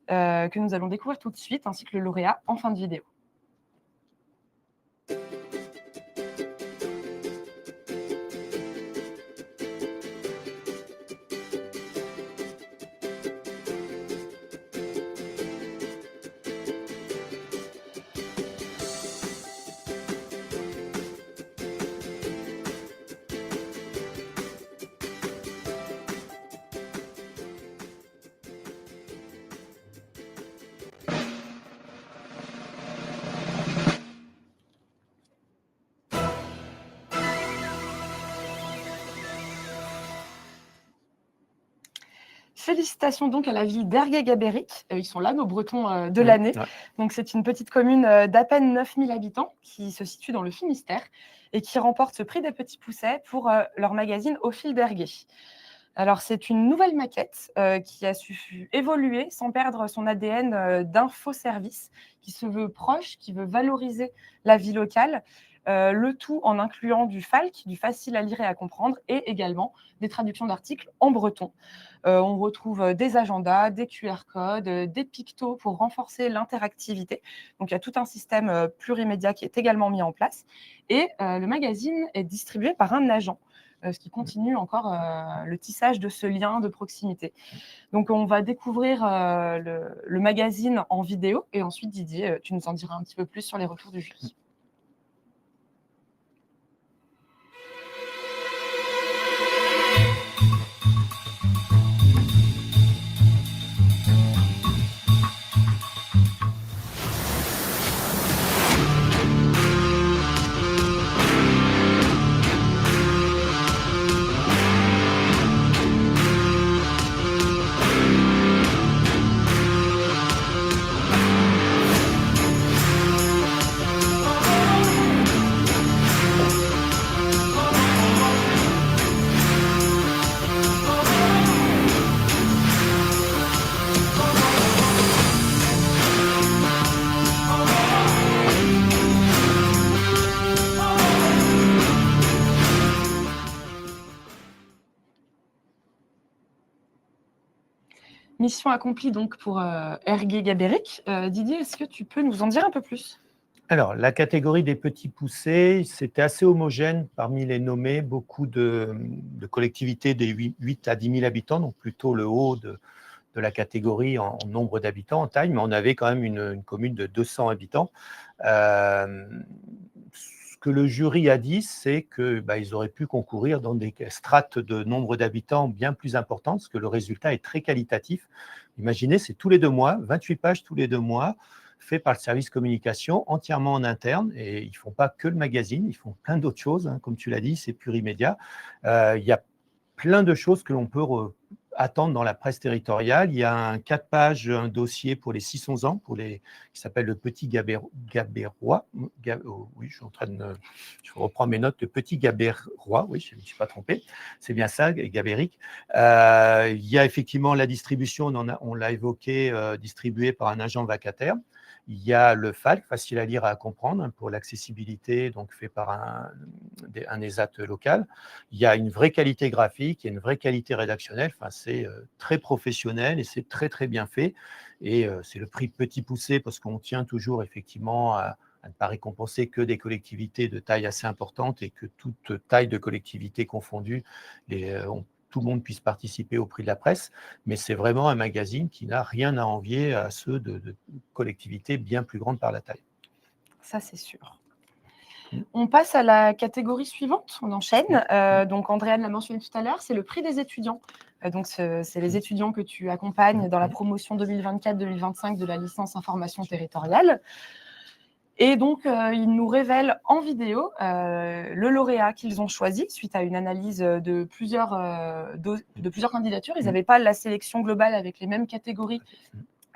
que nous allons découvrir tout de suite, ainsi que le lauréat en fin de vidéo. Félicitations donc à la ville d'Ergué-Gabéric. Ils sont là, nos Bretons de l'année. Ouais. Donc, c'est une petite commune d'à peine 9 000 habitants qui se situe dans le Finistère et qui remporte ce prix des petits poussets pour leur magazine Au fil d'Ergué. Alors, c'est une nouvelle maquette qui a su évoluer sans perdre son ADN d'infoservice, qui se veut proche, qui veut valoriser la vie locale. Le tout en incluant du FALC, du facile à lire et à comprendre, et également des traductions d'articles en breton. On retrouve des agendas, des QR codes, des pictos pour renforcer l'interactivité. Donc, il y a tout un système plurimédia qui est également mis en place. Et le magazine est distribué par un agent, ce qui continue encore le tissage de ce lien de proximité. Donc, on va découvrir le magazine en vidéo, et ensuite, Didier, tu nous en diras un petit peu plus sur les retours du jury. Mission accomplie donc pour Ergué-Gabéric. Didier, est-ce que tu peux nous en dire un peu plus ? Alors, la catégorie des petits poussés, c'était assez homogène parmi les nommés, beaucoup de collectivités des 8 à 10 000 habitants, donc plutôt le haut de la catégorie en nombre d'habitants, en taille, mais on avait quand même une commune de 200 habitants. Ce que le jury a dit, c'est qu'ils auraient pu concourir dans des strates de nombre d'habitants bien plus importantes, parce que le résultat est très qualitatif. Imaginez, c'est tous les 2 mois, 28 pages tous les 2 mois, fait par le service communication, entièrement en interne, et ils ne font pas que le magazine, ils font plein d'autres choses, hein, comme tu l'as dit, c'est plurimédia. Il y a plein de choses que l'on peut attendre dans la presse territoriale. Il y a un 4 pages, un dossier pour les 6-11 ans, qui s'appelle le Petit Gabérois. Oui, je reprends mes notes, le Petit Gabérois, oui, je ne me suis pas trompé, c'est bien ça, Gabéric. Il y a effectivement la distribution, on l'a évoqué, distribuée par un agent vacataire. Il y a le FALC, facile à lire et à comprendre, pour l'accessibilité, donc fait par un ESAT local. Il y a une vraie qualité graphique, il y a une vraie qualité rédactionnelle. Enfin, c'est très professionnel et c'est très, très bien fait. Et c'est le prix petit poussé parce qu'on tient toujours effectivement à ne pas récompenser que des collectivités de taille assez importante et que toute taille de collectivité confondue, tout le monde puisse participer au prix de la presse, mais c'est vraiment un magazine qui n'a rien à envier à ceux de collectivités bien plus grandes par la taille. Ça, c'est sûr. On passe à la catégorie suivante, on enchaîne. Donc, Andréane l'a mentionné tout à l'heure, c'est le prix des étudiants. Donc, c'est les étudiants que tu accompagnes dans la promotion 2024-2025 de la licence information territoriale. Et donc, ils nous révèlent en vidéo le lauréat qu'ils ont choisi suite à une analyse de plusieurs candidatures. Ils n'avaient pas la sélection globale avec les mêmes catégories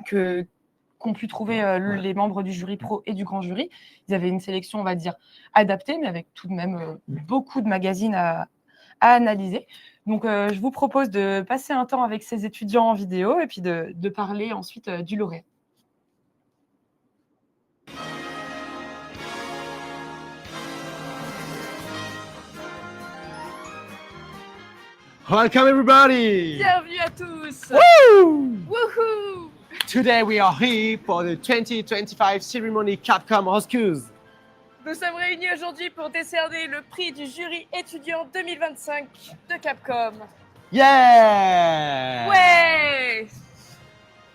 qu'ont pu trouver les membres du jury pro et du grand jury. Ils avaient une sélection, on va dire, adaptée, mais avec tout de même beaucoup de magazines à analyser. Donc, je vous propose de passer un temps avec ces étudiants en vidéo et puis de parler ensuite du lauréat. Welcome everybody! Bienvenue à tous! Woo! Woohoo! Today we are here for the 2025 ceremony Capcom Oscars. Nous sommes réunis aujourd'hui pour décerner le prix du jury étudiant 2025 de Capcom. Yeah! Ouais!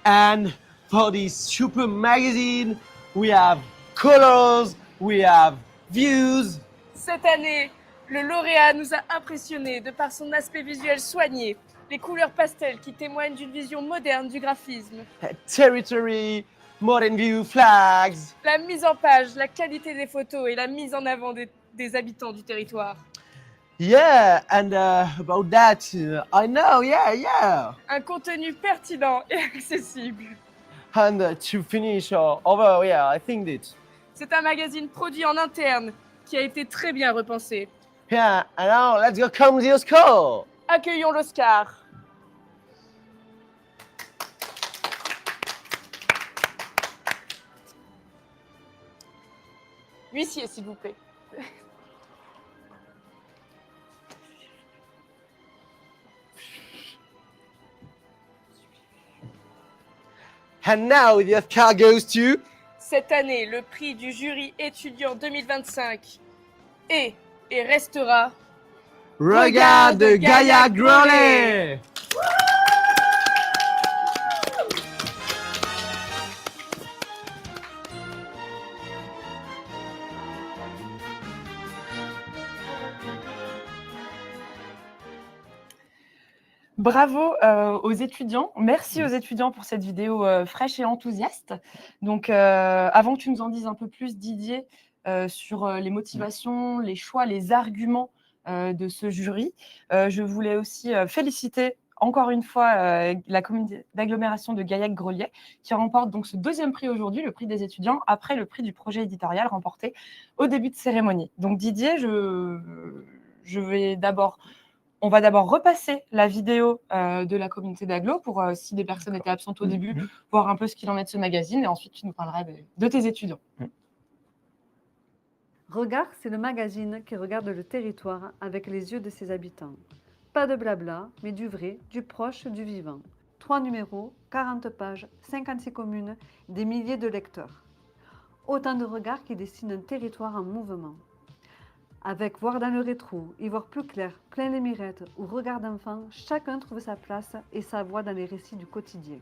And for this super magazine, we have colors, we have views. Cette année, le lauréat nous a impressionnés de par son aspect visuel soigné, les couleurs pastel qui témoignent d'une vision moderne du graphisme, Territory, modern view, flags. la mise en page, la qualité des photos et la mise en avant des habitants du territoire. Yeah, and about that, I know, yeah. Un contenu pertinent et accessible. And to finish over, yeah, I think that. C'est un magazine produit en interne qui a été très bien repensé. Yeah, and now let's go come the Oscar. Accueillons l'Oscar. Huissier, s'il vous plaît. And now the Oscar goes to. Cette année, le prix du jury étudiant 2025 est et restera Regard de Gaia Grollet. Bravo aux étudiants. Merci aux étudiants pour cette vidéo fraîche et enthousiaste. Donc, avant que tu nous en dises un peu plus, Didier, sur les motivations, les choix, les arguments de ce jury, je voulais aussi féliciter encore une fois la communauté d'agglomération de Gaillac-Grelier qui remporte donc ce deuxième prix aujourd'hui, le prix des étudiants, après le prix du projet éditorial remporté au début de cérémonie. Donc Didier, on va d'abord repasser la vidéo de la communauté d'agglo pour, si des personnes étaient absentes au début, voir un peu ce qu'il en est de ce magazine et ensuite tu nous parleras de tes étudiants. Regard, c'est le magazine qui regarde le territoire avec les yeux de ses habitants. Pas de blabla, mais du vrai, du proche, du vivant. 3 numéros, 40 pages, 56 communes, des milliers de lecteurs. Autant de regards qui dessinent un territoire en mouvement. Avec Voir dans le rétro, Y voir plus clair, Plein les mirettes ou Regard d'enfant, chacun trouve sa place et sa voix dans les récits du quotidien.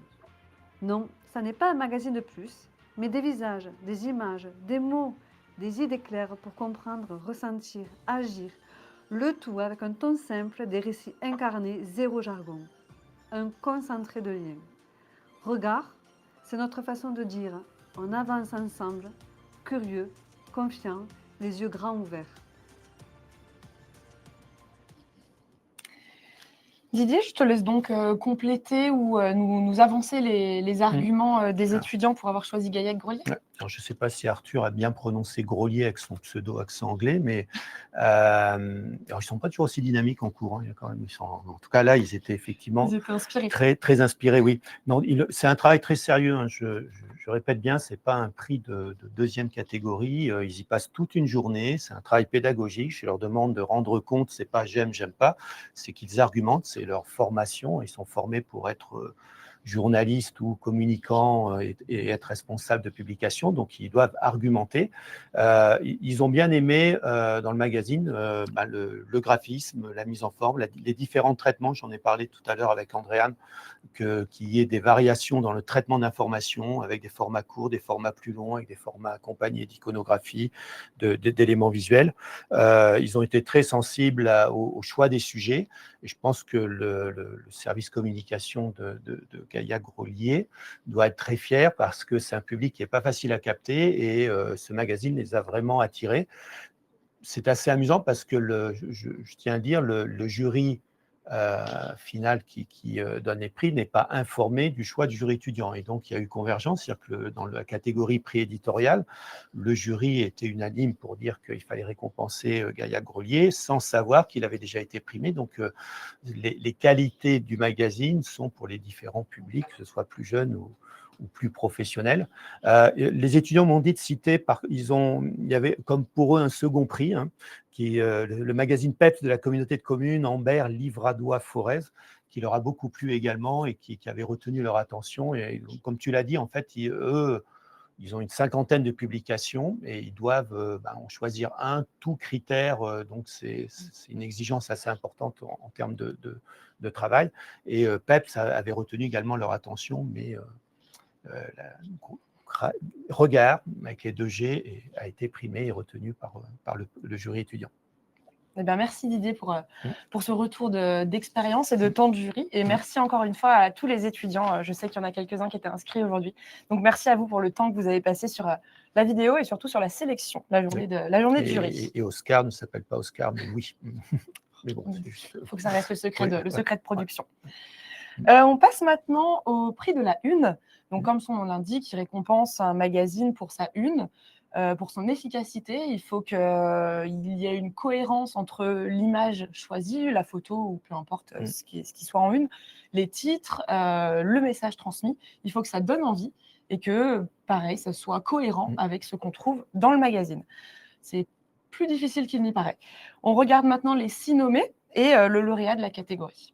Non, ça n'est pas un magazine de plus, mais des visages, des images, des mots, des idées claires pour comprendre, ressentir, agir, le tout avec un ton simple, des récits incarnés, zéro jargon. Un concentré de liens. Regard, c'est notre façon de dire on avance ensemble, curieux, confiant, les yeux grands ouverts. Didier, je te laisse donc compléter ou nous avancer les arguments des étudiants pour avoir choisi Gaillac-Grolier. Alors, je ne sais pas si Arthur a bien prononcé Grolier avec son pseudo-accent anglais, mais alors, ils ne sont pas toujours aussi dynamiques en cours. Hein, il y a quand même, en tout cas, là, ils étaient effectivement inspirés. Très inspirés, oui. C'est un travail très sérieux. Hein, je répète bien, ce n'est pas un prix de deuxième catégorie. Ils y passent toute une journée. C'est un travail pédagogique. Je leur demande de rendre compte, ce n'est pas j'aime, j'aime pas. C'est qu'ils argumentent, c'est leur formation. Ils sont formés pour être journalistes ou communicants et être responsables de publication, donc ils doivent argumenter. Ils ont bien aimé dans le magazine le graphisme, la mise en forme, les différents traitements, j'en ai parlé tout à l'heure avec Andréane, qu'il y ait des variations dans le traitement d'informations avec des formats courts, des formats plus longs, avec des formats accompagnés d'iconographie, d'éléments visuels. Ils ont été très sensibles au choix des sujets et je pense que le service communication de Gaillac-Grolier doit être très fier parce que c'est un public qui n'est pas facile à capter et ce magazine les a vraiment attirés. C'est assez amusant parce que je tiens à dire, le jury final qui donne les prix n'est pas informé du choix du jury étudiant. Et donc, il y a eu convergence, c'est-à-dire que dans la catégorie prix éditorial, le jury était unanime pour dire qu'il fallait récompenser Gaillac-Grolier sans savoir qu'il avait déjà été primé. Donc, les qualités du magazine sont pour les différents publics, que ce soit plus jeunes ou plus professionnels. Les étudiants m'ont dit de citer, il y avait comme pour eux un second prix, hein, qui est le magazine PEPS de la communauté de communes Ambert, Livradois, Forez, qui leur a beaucoup plu également et qui avait retenu leur attention. Et comme tu l'as dit, en fait, eux, ils ont une 50aine de publications et ils doivent en choisir un, tout critère. Donc, c'est une exigence assez importante en termes de travail. Et PEPS avait retenu également leur attention, mais Regard, avec les 2G, a été primé et retenu par le jury étudiant. Eh bien, merci Didier pour ce retour d'expérience et de temps de jury. Et merci encore une fois à tous les étudiants. Je sais qu'il y en a quelques-uns qui étaient inscrits aujourd'hui. Donc, merci à vous pour le temps que vous avez passé sur la vidéo et surtout sur la sélection, la journée de jury. Et Oscar ne s'appelle pas Oscar, mais oui. Mais bon, il faut que ça reste le secret de production. On passe maintenant au prix de la une. Donc, comme son nom l'indique, il récompense un magazine pour sa une, pour son efficacité. Il faut qu'il y ait une cohérence entre l'image choisie, la photo ou peu importe ce qui soit en une, les titres, le message transmis. Il faut que ça donne envie et que, pareil, ça soit cohérent avec ce qu'on trouve dans le magazine. C'est plus difficile qu'il n'y paraît. On regarde maintenant les 6 nommés et le lauréat de la catégorie.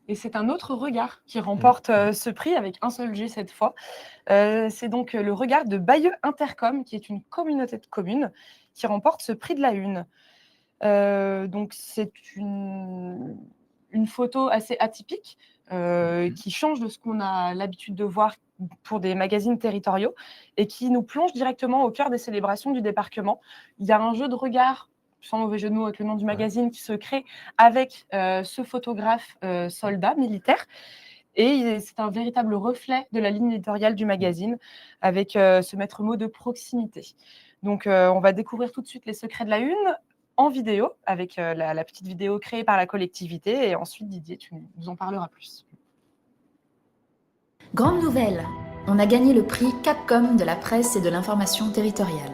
Et c'est un autre regard qui remporte ce prix avec un seul G cette fois. C'est donc le regard de Bayeux Intercom, qui est une communauté de communes, qui remporte ce prix de la une. Donc c'est une photo assez atypique qui change de ce qu'on a l'habitude de voir pour des magazines territoriaux et qui nous plonge directement au cœur des célébrations du débarquement. Il y a un jeu de regard, sans mauvais jeu de mots avec le nom du magazine, qui se crée avec ce photographe soldat militaire. Et c'est un véritable reflet de la ligne éditoriale du magazine avec ce maître mot de proximité. Donc, on va découvrir tout de suite les secrets de la une en vidéo avec la petite vidéo créée par la collectivité. Et ensuite, Didier, tu nous en parleras plus. Grande nouvelle, on a gagné le prix Capcom de la presse et de l'information territoriale.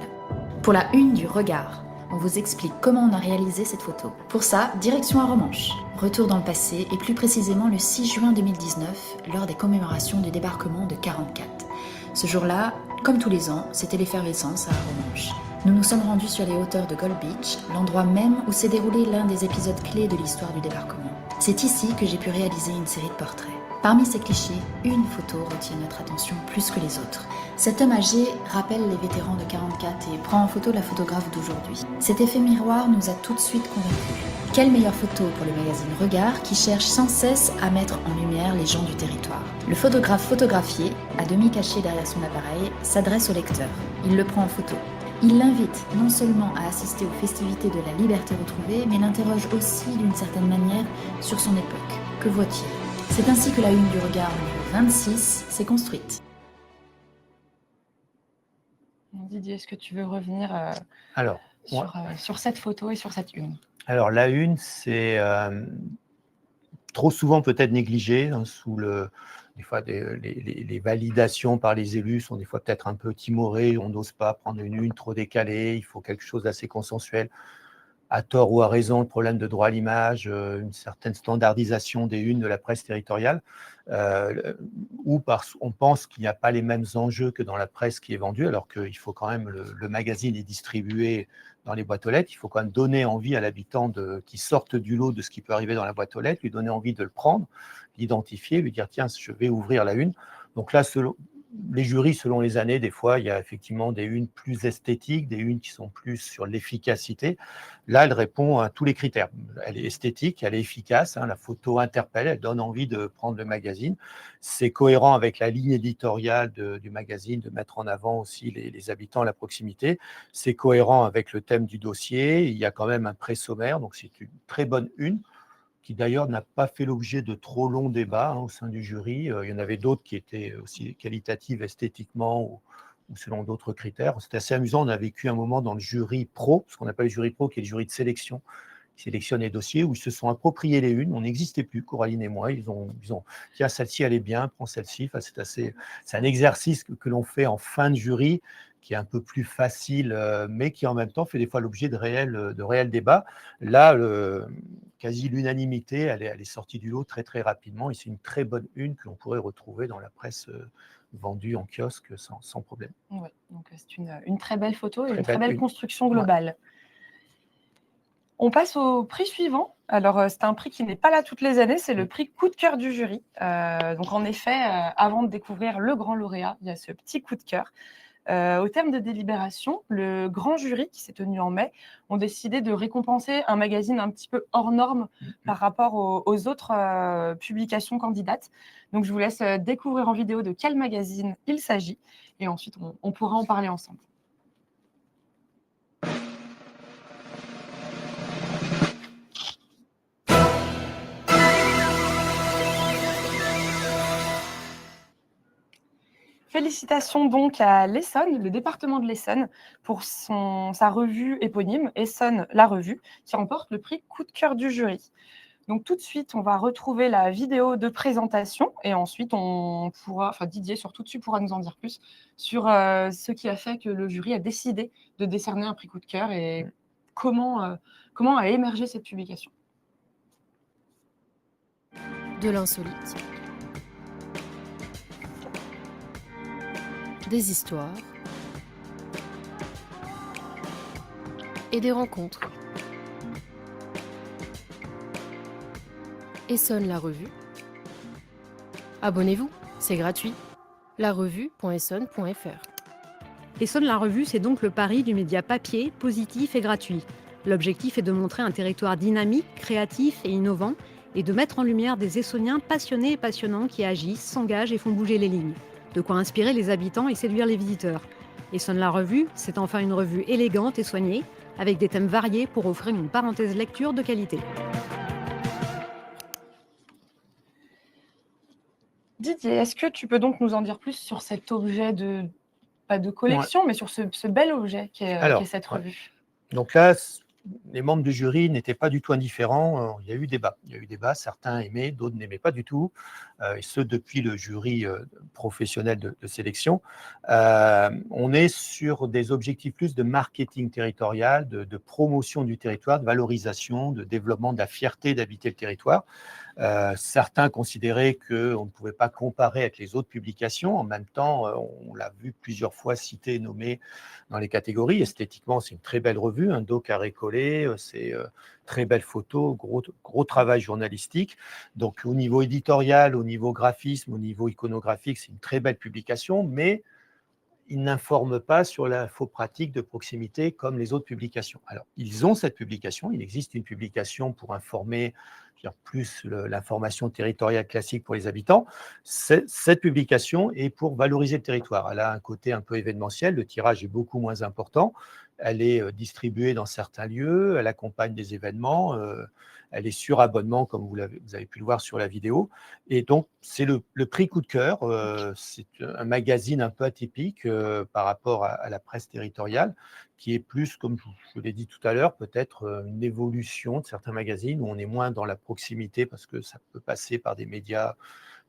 Pour la une du regard, on vous explique comment on a réalisé cette photo. Pour ça, direction à Romanche. Retour dans le passé et plus précisément le 6 juin 2019, lors des commémorations du débarquement de 44. Ce jour-là, comme tous les ans, c'était l'effervescence à Romanche. Nous nous sommes rendus sur les hauteurs de Gold Beach, l'endroit même où s'est déroulé l'un des épisodes clés de l'histoire du débarquement. C'est ici que j'ai pu réaliser une série de portraits. Parmi ces clichés, une photo retient notre attention plus que les autres. Cet homme âgé rappelle les vétérans de 44 et prend en photo la photographe d'aujourd'hui. Cet effet miroir nous a tout de suite convaincus. Quelle meilleure photo pour le magazine Regard qui cherche sans cesse à mettre en lumière les gens du territoire. Le photographe photographié, à demi caché derrière son appareil, s'adresse au lecteur. Il le prend en photo. Il l'invite non seulement à assister aux festivités de la liberté retrouvée, mais l'interroge aussi d'une certaine manière sur son époque. Que voit-il ? C'est ainsi que la une du Regard numéro 26 s'est construite. Didier, est-ce que tu veux revenir Alors, sur cette photo et sur cette une? Alors, la une, c'est trop souvent peut-être négligé, hein, sous des fois les validations par les élus sont des fois peut-être un peu timorées, on n'ose pas prendre une trop décalée, il faut quelque chose d'assez consensuel. À tort ou à raison, le problème de droit à l'image, une certaine standardisation des unes de la presse territoriale, ou parce qu'on pense qu'il n'y a pas les mêmes enjeux que dans la presse qui est vendue, alors qu'il faut quand même, le magazine est distribué dans les boîtes aux lettres, il faut quand même donner envie à l'habitant qui sorte du lot de ce qui peut arriver dans la boîte aux lettres, lui donner envie de le prendre, l'identifier, lui dire tiens, je vais ouvrir la une. Donc là, les jurys, selon les années, des fois, il y a effectivement des unes plus esthétiques, des unes qui sont plus sur l'efficacité. Là, elle répond à tous les critères. Elle est esthétique, elle est efficace, hein, la photo interpelle, elle donne envie de prendre le magazine. C'est cohérent avec la ligne éditoriale du magazine, de mettre en avant aussi les habitants à la proximité. C'est cohérent avec le thème du dossier. Il y a quand même un pré-sommaire, donc c'est une très bonne une, qui d'ailleurs n'a pas fait l'objet de trop longs débats, hein, au sein du jury. Il y en avait d'autres qui étaient aussi qualitatives esthétiquement ou selon d'autres critères. C'était assez amusant, on a vécu un moment dans le jury pro, ce qu'on appelle le jury pro, qui est le jury de sélection, qui sélectionne les dossiers, où ils se sont appropriés les unes. On n'existait plus, Coraline et moi. Ils ont tiens, celle-ci, elle est bien, prends celle-ci. Enfin, c'est un exercice que l'on fait en fin de jury, qui est un peu plus facile, mais qui en même temps fait des fois l'objet de réels débats. Là, quasi l'unanimité, elle est sortie du lot très très rapidement, et c'est une très bonne une que l'on pourrait retrouver dans la presse vendue en kiosque sans problème. Oui, donc c'est une très belle photo et une très belle construction globale. Ouais. On passe au prix suivant. Alors, c'est un prix qui n'est pas là toutes les années, c'est le prix coup de cœur du jury. Donc, en effet, avant de découvrir le grand lauréat, il y a ce petit coup de cœur. Au terme de délibération, le grand jury qui s'est tenu en mai ont décidé de récompenser un magazine un petit peu hors norme par rapport aux autres publications candidates. Donc, je vous laisse découvrir en vidéo de quel magazine il s'agit et ensuite, on pourra en parler ensemble. Félicitations donc à l'Essonne, le département de l'Essonne, pour sa revue éponyme, Essonne la revue, qui remporte le prix coup de cœur du jury. Donc tout de suite, on va retrouver la vidéo de présentation et ensuite Didier surtout dessus pourra nous en dire plus sur ce qui a fait que le jury a décidé de décerner un prix coup de cœur et comment a émergé cette publication. De l'insolite. Des histoires et des rencontres. Essonne la revue. Abonnez-vous, c'est gratuit. larevue.essonne.fr. Essonne la revue, c'est donc le pari du média papier, positif et gratuit. L'objectif est de montrer un territoire dynamique, créatif et innovant et de mettre en lumière des Essonniens passionnés et passionnants qui agissent, s'engagent et font bouger les lignes. De quoi inspirer les habitants et séduire les visiteurs. Essonne la revue, c'est enfin une revue élégante et soignée, avec des thèmes variés pour offrir une parenthèse lecture de qualité. Didier, est-ce que tu peux donc nous en dire plus sur cet objet pas de collection, mais sur ce bel objet qu'est cette revue? Donc là, les membres du jury n'étaient pas du tout indifférents. Il y a eu débat. Certains aimaient, d'autres n'aimaient pas du tout. Et ce, depuis le jury professionnel de sélection. On est sur des objectifs plus de marketing territorial, de promotion du territoire, de valorisation, de développement de la fierté d'habiter le territoire. Certains considéraient qu'on ne pouvait pas comparer avec les autres publications. En même temps, on l'a vu plusieurs fois cité, nommé dans les catégories. Esthétiquement, c'est une très belle revue, un dos carré collé volets, c'est très belles photos, gros travail journalistique. Donc au niveau éditorial, au niveau graphisme, au niveau iconographique, c'est une très belle publication, mais ils n'informent pas sur l'info pratique de proximité comme les autres publications. Alors, ils ont cette publication, il existe une publication pour informer plus l'information territoriale classique pour les habitants. Cette publication est pour valoriser le territoire. Elle a un côté un peu événementiel, le tirage est beaucoup moins important, elle est distribuée dans certains lieux, elle accompagne des événements, elle est sur abonnement, comme vous avez pu le voir sur la vidéo. Et donc, c'est le prix coup de cœur. C'est un magazine un peu atypique par rapport à la presse territoriale, qui est plus, comme je vous l'ai dit tout à l'heure, peut-être une évolution de certains magazines où on est moins dans la proximité parce que ça peut passer par des médias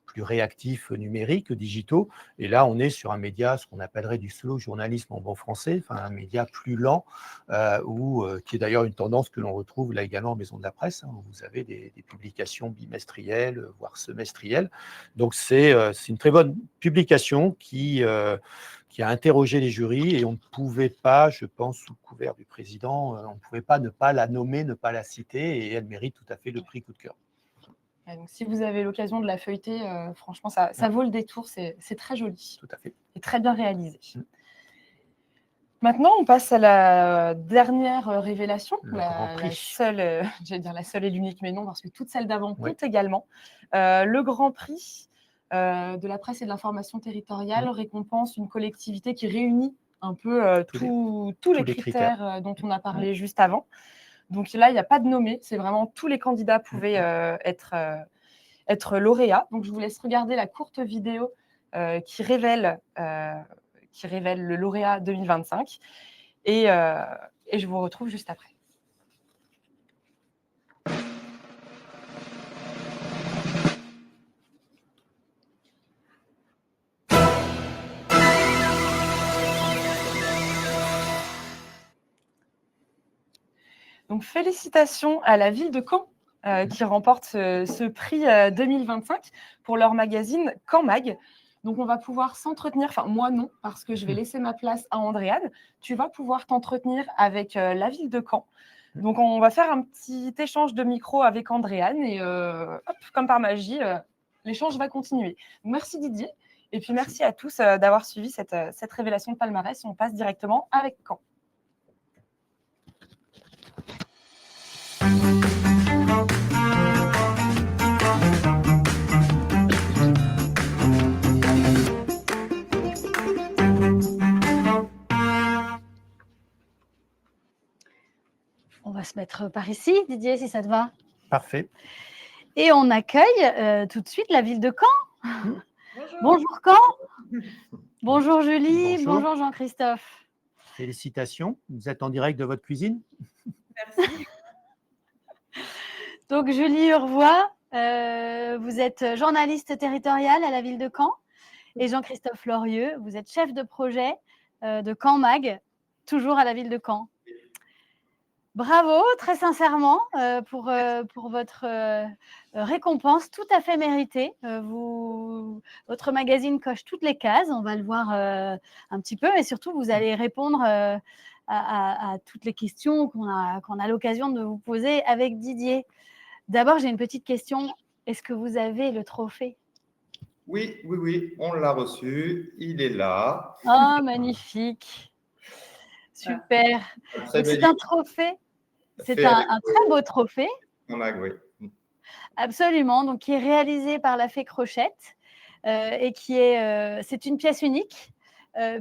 plus réactifs, numériques, digitaux. Et là, on est sur un média, ce qu'on appellerait du slow journalisme en bon français, enfin un média plus lent, qui est d'ailleurs une tendance que l'on retrouve là également en maison de la presse, où vous avez des publications bimestrielles, voire semestrielles. Donc, c'est une très bonne publication qui a interrogé les jurys et on ne pouvait pas, je pense, sous le couvert du président, on ne pouvait pas ne pas la nommer, ne pas la citer, et elle mérite tout à fait le prix coup de cœur. Donc, si vous avez l'occasion de la feuilleter, franchement, ça vaut le détour. C'est très joli. Tout à fait. Et très bien réalisé. Maintenant, on passe à la dernière révélation, la seule, j'allais dire la seule et l'unique, mais non, parce que toutes celles d'avant comptent également. Le Grand Prix de la presse et de l'information territoriale récompense une collectivité qui réunit un peu tous les critères dont on a parlé juste avant. Donc là, il n'y a pas de nommé, c'est vraiment tous les candidats pouvaient être lauréats. Donc je vous laisse regarder la courte vidéo qui révèle le lauréat 2025 et je vous retrouve juste après. Donc, félicitations à la ville de Caen qui remporte ce prix 2025 pour leur magazine Caen Mag. Donc, on va pouvoir s'entretenir, enfin moi non, parce que je vais laisser ma place à Andréane. Tu vas pouvoir t'entretenir avec la ville de Caen. Donc, on va faire un petit échange de micro avec Andréane et hop, comme par magie, l'échange va continuer. Donc, merci Didier. Et puis, merci à tous d'avoir suivi cette révélation de palmarès. On passe directement avec Caen. On va se mettre par ici, Didier, si ça te va. Parfait. Et on accueille tout de suite la ville de Caen. Bonjour Caen. Bonjour Julie. Bonjour Jean-Christophe. Félicitations. Vous êtes en direct de votre cuisine. Merci. Donc Julie Urvois, vous êtes journaliste territoriale à la ville de Caen. Et Jean-Christophe Lorieux, vous êtes chef de projet de Caen Mag, toujours à la ville de Caen. Bravo, très sincèrement, pour votre récompense tout à fait méritée. Votre magazine coche toutes les cases, on va le voir un petit peu, mais surtout, vous allez répondre à toutes les questions qu'on a l'occasion de vous poser avec Didier. D'abord, j'ai une petite question. Est-ce que vous avez le trophée ? Oui, on l'a reçu. Il est là. Oh, magnifique. Super. C'est un trophée. C'est un très beau trophée. Oui. Absolument. Donc, qui est réalisé par la Fée Crochette et c'est une pièce unique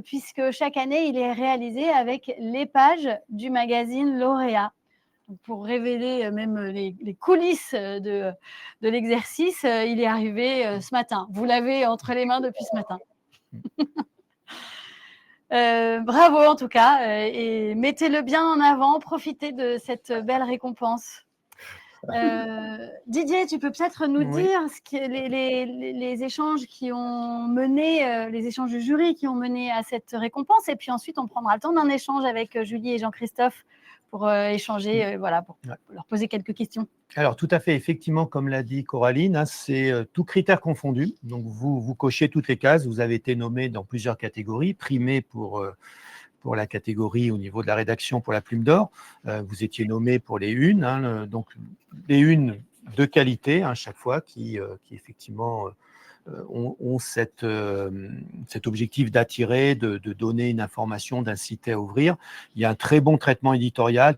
puisque chaque année, il est réalisé avec les pages du magazine lauréat. Donc, pour révéler même les coulisses de l'exercice, il est arrivé ce matin. Vous l'avez entre les mains depuis ce matin. Bravo en tout cas, et mettez-le bien en avant, profitez de cette belle récompense. Didier, tu peux peut-être nous dire les échanges qui ont mené, les échanges de jury qui ont mené à cette récompense, et puis ensuite on prendra le temps d'un échange avec Julie et Jean-Christophe pour échanger, pour leur poser quelques questions. Alors, tout à fait, effectivement, comme l'a dit Coraline, c'est tout critère confondu. Donc, vous cochez toutes les cases. Vous avez été nommé dans plusieurs catégories, primé pour pour la catégorie au niveau de la rédaction pour la Plume d'Or. Vous étiez nommé pour les unes, hein, donc les unes de qualité, hein, chaque fois, qui effectivement ont cet objectif d'attirer, de donner une information, d'inciter à ouvrir. Il y a un très bon traitement éditorial